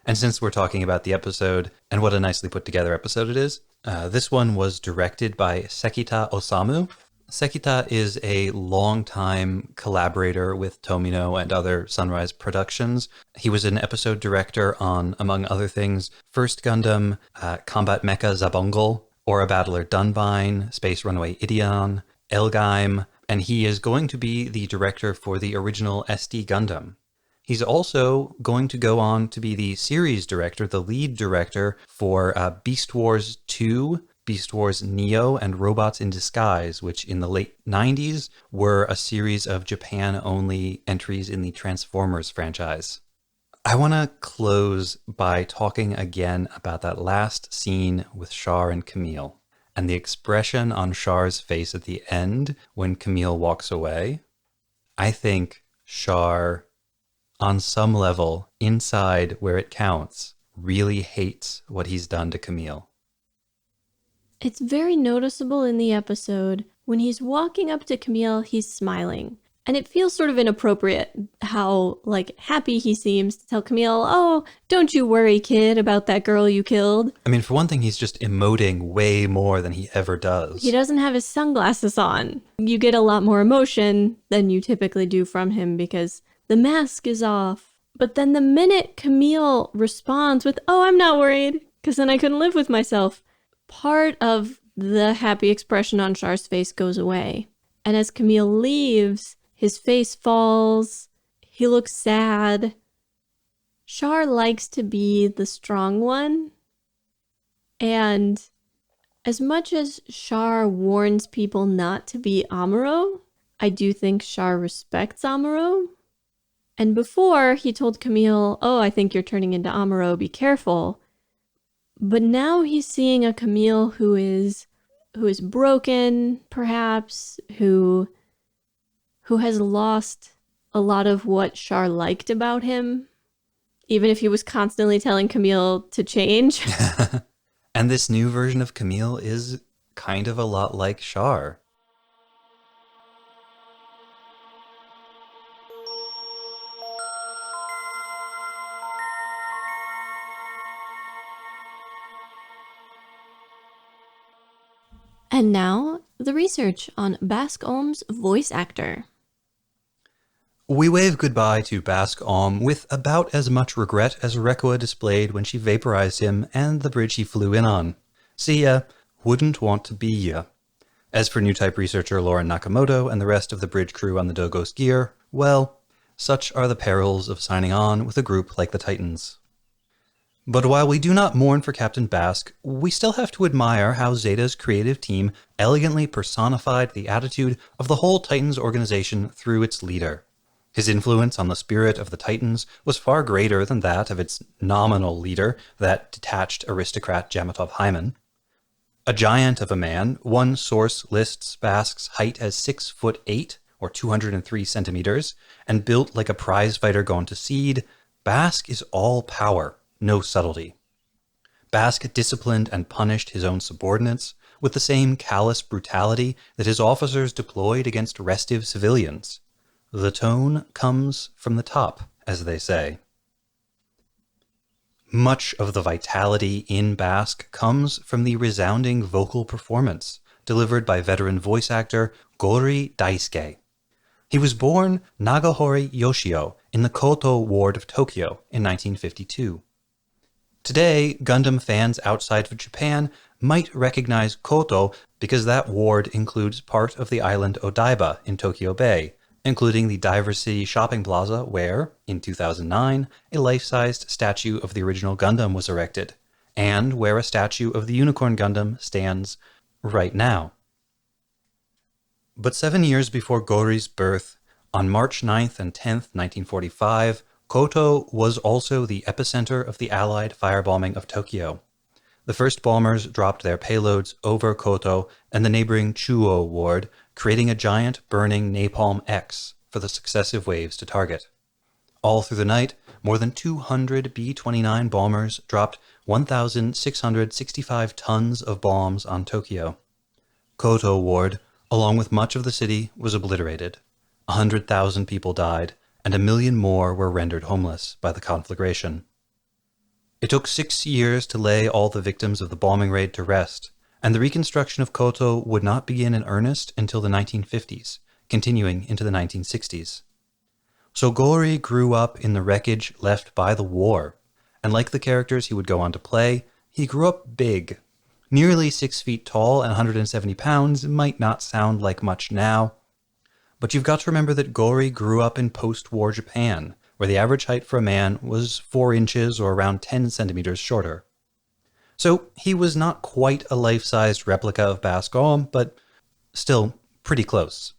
And since we're talking about the episode, and what a nicely put together episode it is, this one was directed by Sekita Osamu. Sekita is a longtime collaborator with Tomino and other Sunrise productions. He was an episode director on, among other things, First Gundam, Combat Mecha Zabongol, Aura Battler Dunbine, Space Runaway Ideon, Elgaim, and he is going to be the director for the original SD Gundam. He's also going to go on to be the series director, the lead director for Beast Wars 2, Beast Wars Neo, and Robots in Disguise, which in the late 90s were a series of Japan-only entries in the Transformers franchise. I want to close by talking again about that last scene with Char and Camille, and the expression on Char's face at the end when Camille walks away. I think Char, on some level, inside where it counts, really hates what he's done to Camille. It's very noticeable in the episode. When he's walking up to Camille, he's smiling. And it feels sort of inappropriate how, happy he seems to tell Camille, oh, don't you worry, kid, about that girl you killed. I mean, for one thing, he's just emoting way more than he ever does. He doesn't have his sunglasses on. You get a lot more emotion than you typically do from him because the mask is off. But then the minute Camille responds with, oh, I'm not worried, because then I couldn't live with myself, part of the happy expression on Char's face goes away. And as Camille leaves, his face falls, he looks sad. Char likes to be the strong one. And as much as Char warns people not to be Amuro, I do think Char respects Amuro. And before, he told Camille, oh, I think you're turning into Amuro, be careful. But now he's seeing a Camille who is broken, perhaps, who has lost a lot of what Char liked about him, even if he was constantly telling Camille to change. And this new version of Camille is kind of a lot like Char. And now, the research on Basque Om's voice actor. We wave goodbye to Basque Om with about as much regret as Rekoa displayed when she vaporized him and the bridge he flew in on. See ya, wouldn't want to be ya. As for new type researcher Lauren Nakamoto and the rest of the bridge crew on the Dogos gear, well, such are the perils of signing on with a group like the Titans. But while we do not mourn for Captain Basque, we still have to admire how Zeta's creative team elegantly personified the attitude of the whole Titans organization through its leader. His influence on the spirit of the Titans was far greater than that of its nominal leader, that detached aristocrat Jamatov Hyman. A giant of a man, one source lists Basque's height as 6'8", or 203 centimeters, and built like a prizefighter gone to seed. Basque is all power, no subtlety. Basque disciplined and punished his own subordinates with the same callous brutality that his officers deployed against restive civilians. The tone comes from the top, as they say. Much of the vitality in Basque comes from the resounding vocal performance delivered by veteran voice actor Gori Daisuke. He was born Nagahori Yoshio in the Koto ward of Tokyo in 1952. Today, Gundam fans outside of Japan might recognize Koto because that ward includes part of the island Odaiba in Tokyo Bay, including the Diver City shopping plaza where, in 2009, a life-sized statue of the original Gundam was erected, and where a statue of the Unicorn Gundam stands right now. But 7 years before Gori's birth, on March 9th and 10th, 1945, Koto was also the epicenter of the Allied firebombing of Tokyo. The first bombers dropped their payloads over Koto and the neighboring Chuo ward, creating a giant burning napalm X for the successive waves to target. All through the night, more than 200 B-29 bombers dropped 1,665 tons of bombs on Tokyo. Koto ward, along with much of the city, was obliterated. 100,000 people died, and 1 million more were rendered homeless by the conflagration. It took 6 years to lay all the victims of the bombing raid to rest, and the reconstruction of Koto would not begin in earnest until the 1950s, continuing into the 1960s. So Gori grew up in the wreckage left by the war, and like the characters he would go on to play, he grew up big. Nearly 6 feet tall and 170 pounds might not sound like much now, but you've got to remember that Gori grew up in post-war Japan, where the average height for a man was 4 inches or around 10 centimeters shorter. So he was not quite a life-sized replica of Basque Om, but still pretty close.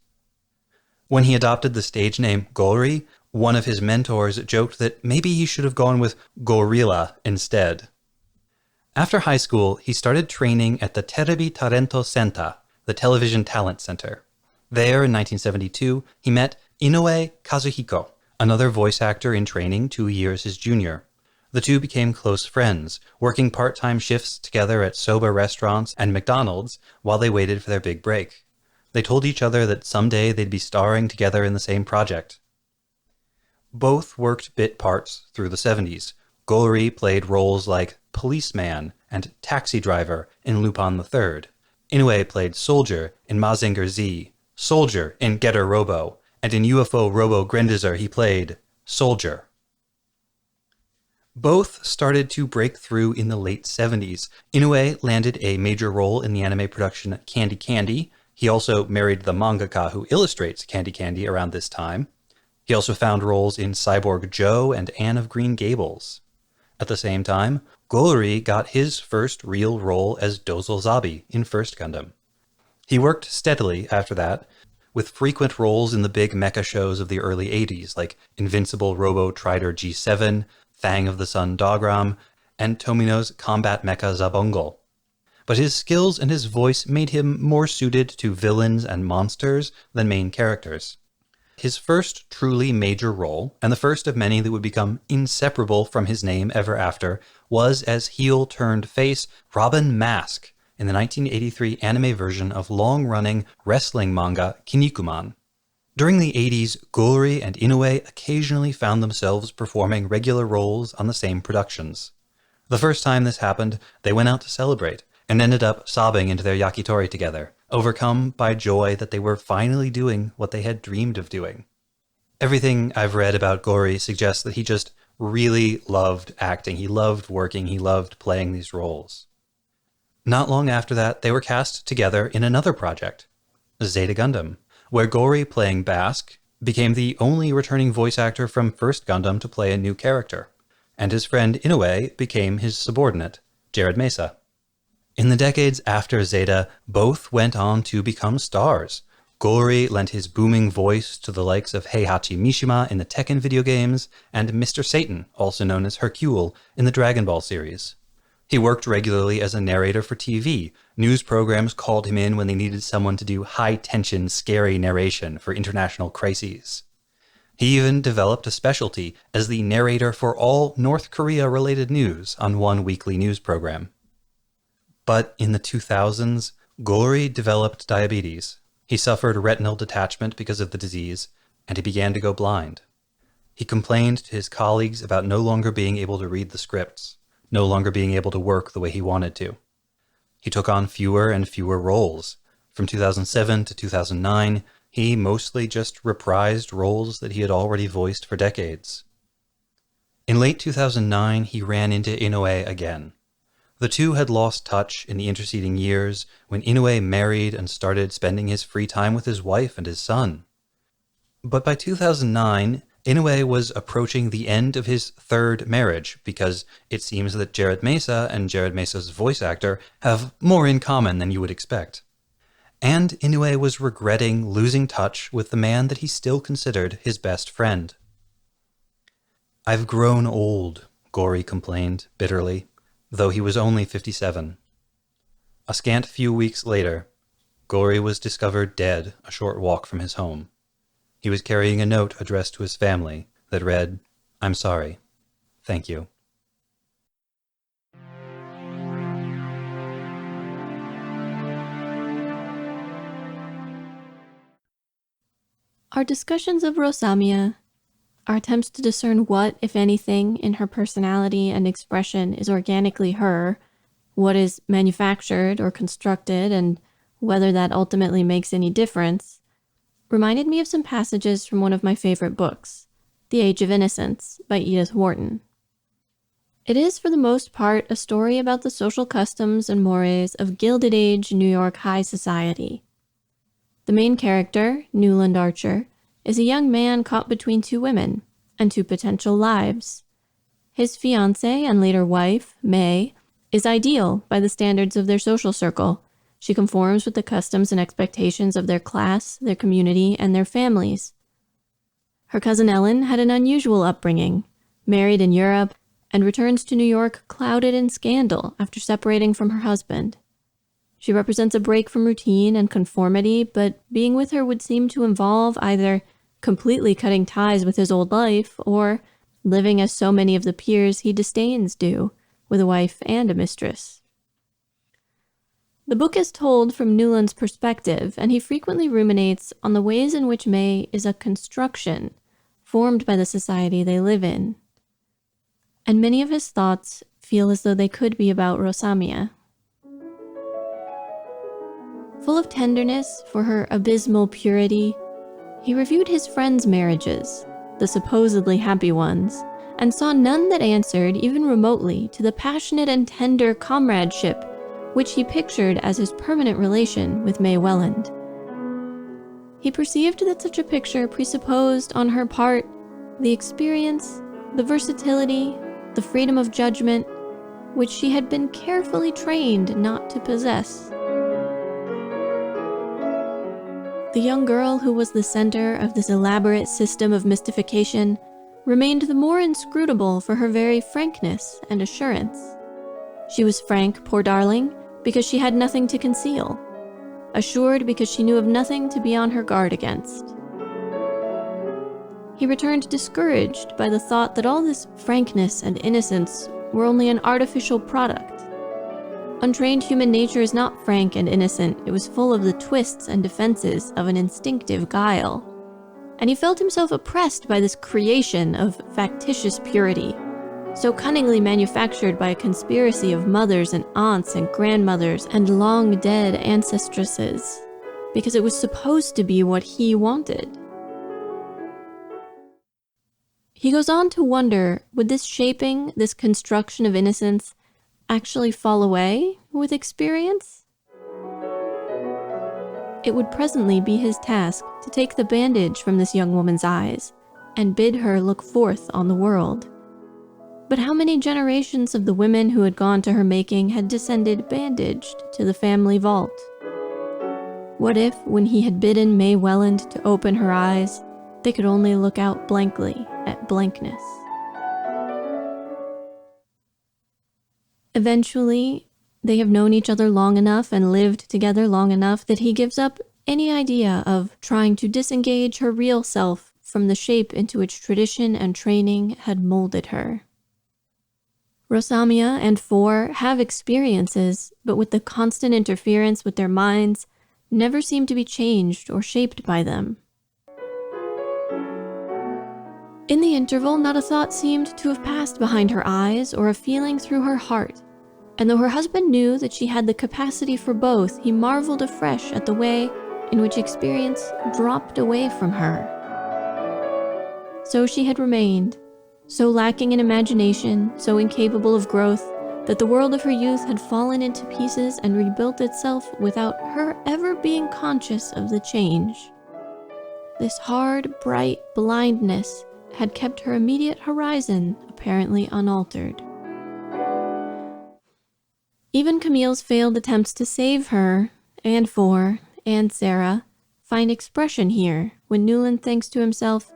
When he adopted the stage name Gori, one of his mentors joked that maybe he should have gone with Gorilla instead. After high school, he started training at the Terebi Talento Center, the Television Talent Center. There, in 1972, he met Inoue Kazuhiko, another voice actor in training 2 years his junior. The two became close friends, working part-time shifts together at soba restaurants and McDonald's while they waited for their big break. They told each other that someday they'd be starring together in the same project. Both worked bit parts through the 70s. Gori played roles like policeman and taxi driver in Lupin III. Inoue played soldier in Mazinger Z, soldier in Getter Robo, and in UFO Robo Grendizer he played soldier. Both started to break through in the late 70s. Inoue landed a major role in the anime production Candy Candy. He also married the mangaka who illustrates Candy Candy around this time. He also found roles in Cyborg Joe and Anne of Green Gables. At the same time, Gori got his first real role as Dozel Zabi in First Gundam. He worked steadily after that, with frequent roles in the big mecha shows of the early 80s, like Invincible Robo Trider G7, Thang of the Sun Dogram, and Tomino's Combat Mecha Zabungle. But his skills and his voice made him more suited to villains and monsters than main characters. His first truly major role, and the first of many that would become inseparable from his name ever after, was as heel-turned-face Robin Mask in the 1983 anime version of long-running wrestling manga Kinnikuman. During the 80s, Gori and Inoue occasionally found themselves performing regular roles on the same productions. The first time this happened, they went out to celebrate, and ended up sobbing into their yakitori together, overcome by joy that they were finally doing what they had dreamed of doing. Everything I've read about Gori suggests that he just really loved acting. He loved working. He loved playing these roles. Not long after that, they were cast together in another project, Zeta Gundam, where Gori, playing Basque, became the only returning voice actor from First Gundam to play a new character, and his friend Inoue became his subordinate, Jared Mesa. In the decades after Zeta, both went on to become stars. Gori lent his booming voice to the likes of Heihachi Mishima in the Tekken video games, and Mr. Satan, also known as Hercule, in the Dragon Ball series. He worked regularly as a narrator for TV. News programs called him in when they needed someone to do high-tension, scary narration for international crises. He even developed a specialty as the narrator for all North Korea-related news on one weekly news program. But in the 2000s, Gori developed diabetes. He suffered retinal detachment because of the disease, and he began to go blind. He complained to his colleagues about no longer being able to read the scripts, no longer being able to work the way he wanted to. He took on fewer and fewer roles. From 2007 to 2009, he mostly just reprised roles that he had already voiced for decades. In late 2009, he ran into Inoue again. The two had lost touch in the interceding years when Inoue married and started spending his free time with his wife and his son. But by 2009, Inoue was approaching the end of his third marriage because it seems that Jared Mesa and Jared Mesa's voice actor have more in common than you would expect. And Inoue was regretting losing touch with the man that he still considered his best friend. "I've grown old," Gori complained bitterly, though he was only 57. A scant few weeks later, Gori was discovered dead a short walk from his home. He was carrying a note addressed to his family that read, "I'm sorry. Thank you." Our discussions of Rosamia, our attempts to discern what, if anything, in her personality and expression is organically her, what is manufactured or constructed, and whether that ultimately makes any difference, reminded me of some passages from one of my favorite books, The Age of Innocence by Edith Wharton. It is, for the most part, a story about the social customs and mores of Gilded Age New York high society. The main character, Newland Archer, is a young man caught between two women and two potential lives. His fiancée and later wife, May, is ideal by the standards of their social circle. She conforms with the customs and expectations of their class, their community, and their families. Her cousin Ellen had an unusual upbringing, married in Europe, and returns to New York clouded in scandal after separating from her husband. She represents a break from routine and conformity, but being with her would seem to involve either completely cutting ties with his old life or living as so many of the peers he disdains do, with a wife and a mistress. The book is told from Newland's perspective, and he frequently ruminates on the ways in which May is a construction formed by the society they live in. And many of his thoughts feel as though they could be about Rosamia. Full of tenderness for her abysmal purity, he reviewed his friends' marriages, the supposedly happy ones, and saw none that answered even remotely to the passionate and tender comradeship which he pictured as his permanent relation with May Welland. He perceived that such a picture presupposed on her part the experience, the versatility, the freedom of judgment, which she had been carefully trained not to possess. The young girl who was the center of this elaborate system of mystification remained the more inscrutable for her very frankness and assurance. She was frank, poor darling, because she had nothing to conceal, assured because she knew of nothing to be on her guard against. He returned discouraged by the thought that all this frankness and innocence were only an artificial product. Untrained human nature is not frank and innocent. It was full of the twists and defenses of an instinctive guile. And he felt himself oppressed by this creation of factitious purity, so cunningly manufactured by a conspiracy of mothers and aunts and grandmothers and long-dead ancestresses, because it was supposed to be what he wanted. He goes on to wonder, would this shaping, this construction of innocence, actually fall away with experience? It would presently be his task to take the bandage from this young woman's eyes and bid her look forth on the world. But how many generations of the women who had gone to her making had descended bandaged to the family vault? What if, when he had bidden May Welland to open her eyes, they could only look out blankly at blankness? Eventually, they have known each other long enough and lived together long enough that he gives up any idea of trying to disengage her real self from the shape into which tradition and training had molded her. Rosamia and Four have experiences, but with the constant interference with their minds, never seem to be changed or shaped by them. In the interval, not a thought seemed to have passed behind her eyes or a feeling through her heart. And though her husband knew that she had the capacity for both, he marveled afresh at the way in which experience dropped away from her. So she had remained, so lacking in imagination, so incapable of growth, that the world of her youth had fallen into pieces and rebuilt itself without her ever being conscious of the change. This hard, bright blindness had kept her immediate horizon apparently unaltered. Even Camille's failed attempts to save her, and Four, and Sarah, find expression here when Newland thinks to himself,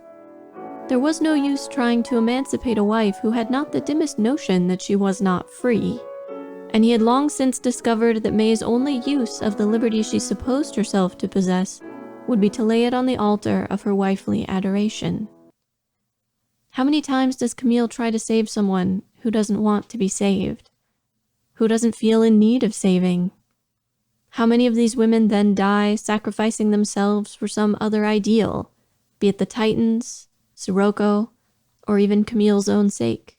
there was no use trying to emancipate a wife who had not the dimmest notion that she was not free. And he had long since discovered that May's only use of the liberty she supposed herself to possess would be to lay it on the altar of her wifely adoration. How many times does Camille try to save someone who doesn't want to be saved? Who doesn't feel in need of saving? How many of these women then die sacrificing themselves for some other ideal, be it the Titans, Sirocco, or even Camille's own sake?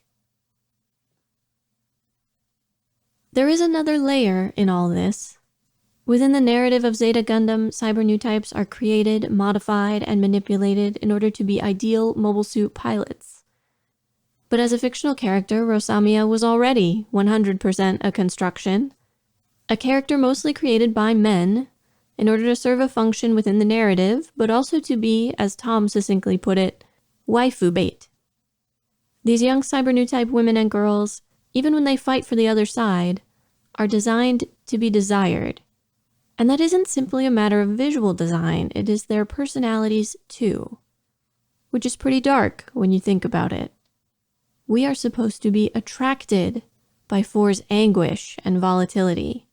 There is another layer in all this. Within the narrative of Zeta Gundam, cyber new types are created, modified, and manipulated in order to be ideal mobile suit pilots. But as a fictional character, Rosamia was already 100% a construction, a character mostly created by men in order to serve a function within the narrative, but also to be, as Tom succinctly put it, waifu bait. These young cyber new type women and girls, even when they fight for the other side, are designed to be desired. And that isn't simply a matter of visual design, it is their personalities too. Which is pretty dark when you think about it. We are supposed to be attracted by Four's anguish and volatility,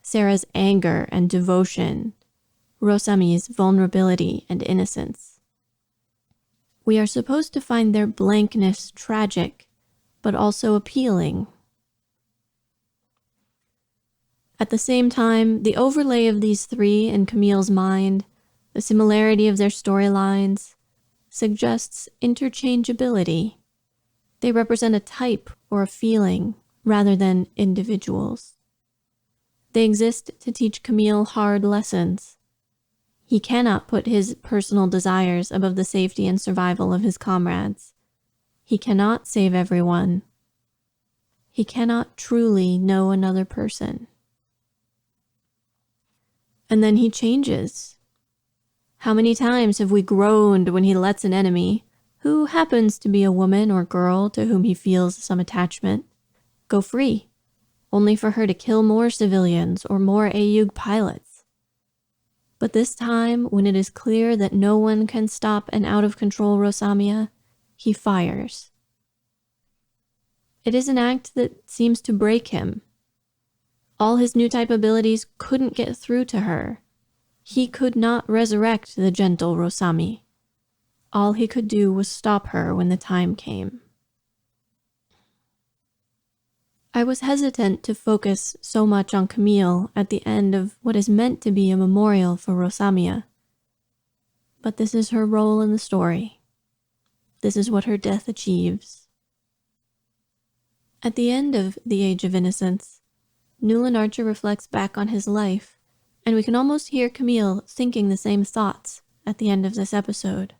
Sarah's anger and devotion, Rosami's vulnerability and innocence. We are supposed to find their blankness tragic, but also appealing. At the same time, the overlay of these three in Camille's mind, the similarity of their storylines, suggests interchangeability. They represent a type or a feeling rather than individuals. They exist to teach Camille hard lessons. He cannot put his personal desires above the safety and survival of his comrades. He cannot save everyone. He cannot truly know another person. And then he changes. How many times have we groaned when he lets an enemy, who happens to be a woman or girl to whom he feels some attachment, go free, only for her to kill more civilians or more AUG pilots. But this time, when it is clear that no one can stop an out-of-control Rosamia, he fires. It is an act that seems to break him. All his new type abilities couldn't get through to her. He could not resurrect the gentle Rosami. All he could do was stop her when the time came. I was hesitant to focus so much on Camille at the end of what is meant to be a memorial for Rosamia. But this is her role in the story. This is what her death achieves. At the end of The Age of Innocence, Newland Archer reflects back on his life, and we can almost hear Camille thinking the same thoughts at the end of this episode.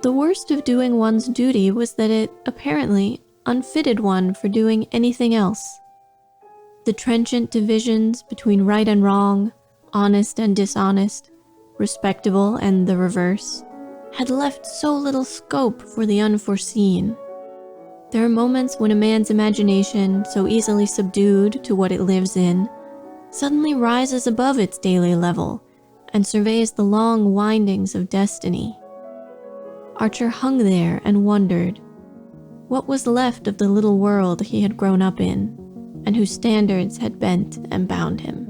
The worst of doing one's duty was that it, apparently, unfitted one for doing anything else. The trenchant divisions between right and wrong, honest and dishonest, respectable and the reverse, had left so little scope for the unforeseen. There are moments when a man's imagination, so easily subdued to what it lives in, suddenly rises above its daily level and surveys the long windings of destiny. Archer hung there and wondered what was left of the little world he had grown up in, and whose standards had bent and bound him.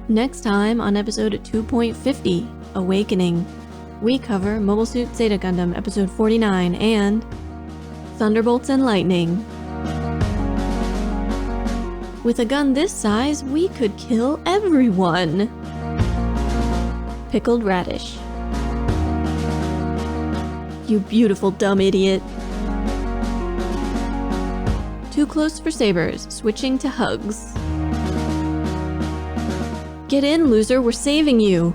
Next time on episode 2.50, Awakening, we cover Mobile Suit Zeta Gundam episode 49 and Thunderbolts and Lightning. With a gun this size, we could kill everyone. Pickled radish. You beautiful dumb idiot. Too close for sabers, switching to hugs. Get in, loser, we're saving you.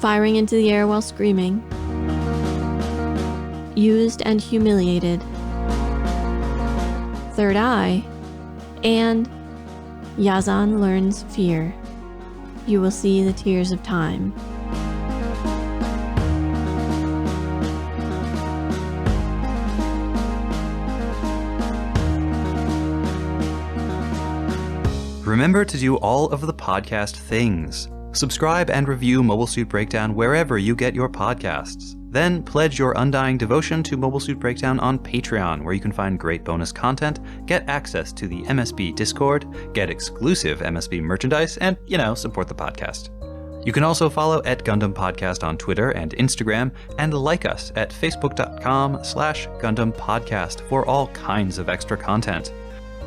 Firing into the air while screaming. Used and humiliated. Third eye, and Yazan learns fear. You will see the tears of time. Remember to do all of the podcast things. Subscribe and review Mobile Suit Breakdown wherever you get your podcasts. Then pledge your undying devotion to Mobile Suit Breakdown on Patreon, where you can find great bonus content, get access to the MSB Discord, get exclusive MSB merchandise, and, support the podcast. You can also follow @Gundam Podcast on Twitter and Instagram, and like us at facebook.com/Gundam Podcast for all kinds of extra content.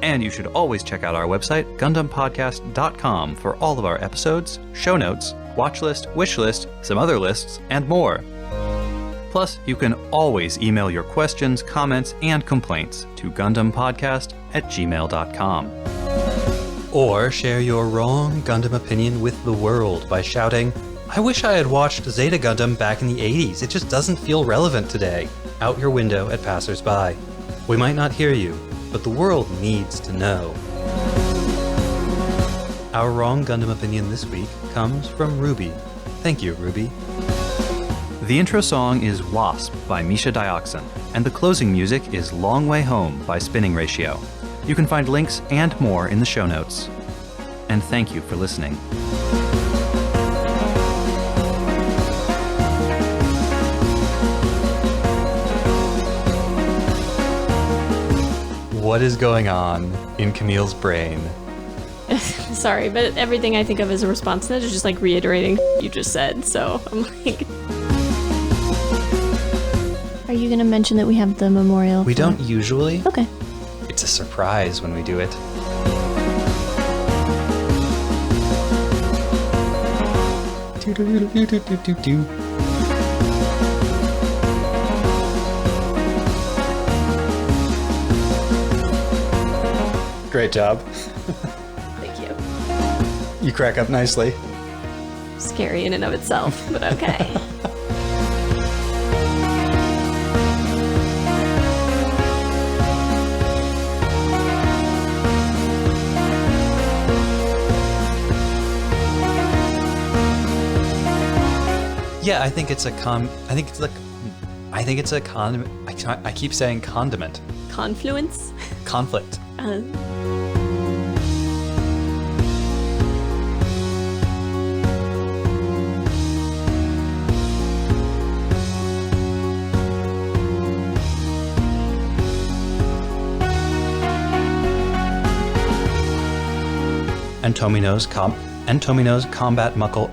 And you should always check out our website, GundamPodcast.com, for all of our episodes, show notes, watch list, wish list, some other lists, and more. Plus, you can always email your questions, comments, and complaints to GundamPodcast@gmail.com. Or share your wrong Gundam opinion with the world by shouting, "I wish I had watched Zeta Gundam back in the 80s. It just doesn't feel relevant today," out your window at passersby. We might not hear you, but the world needs to know. Our wrong Gundam opinion this week comes from Ruby. Thank you, Ruby. The intro song is Wasp by Misha Dioxin, and the closing music is Long Way Home by Spinning Ratio. You can find links and more in the show notes. And thank you for listening. What is going on in Camille's brain? Sorry, but everything I think of as a response to that is just like reiterating you just said, so I'm like... Are you going to mention that we have the memorial? We don't usually. Okay. It's a surprise when we do it. Great job. Thank you. You crack up nicely. Scary in and of itself, but okay. Yeah, I think it's like I think it's a condiment. I keep saying condiment. Confluence? Conflict. And Tomino's combat muckle.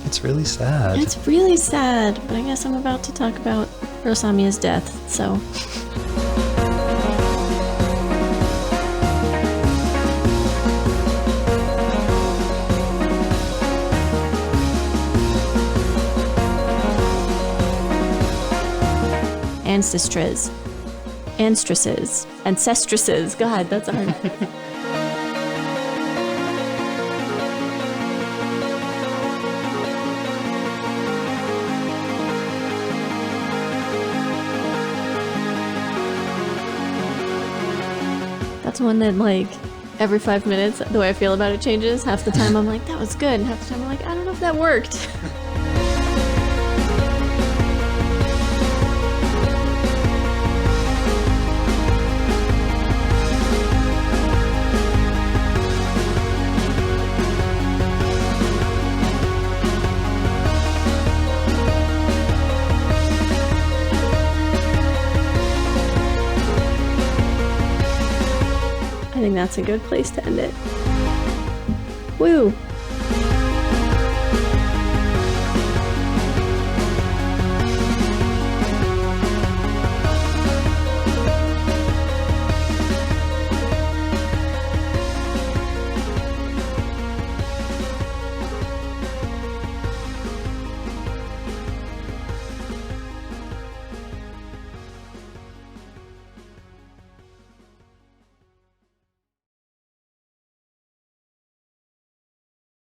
It's really sad. It's really sad, but I guess I'm about to talk about Rosamia's death, so... Ancestresses. God, that's a hard. That's one that, like, every 5 minutes, the way I feel about it changes. Half the time I'm like, that was good, and half the time I'm like, I don't know if that worked. I think that's a good place to end it. Woo!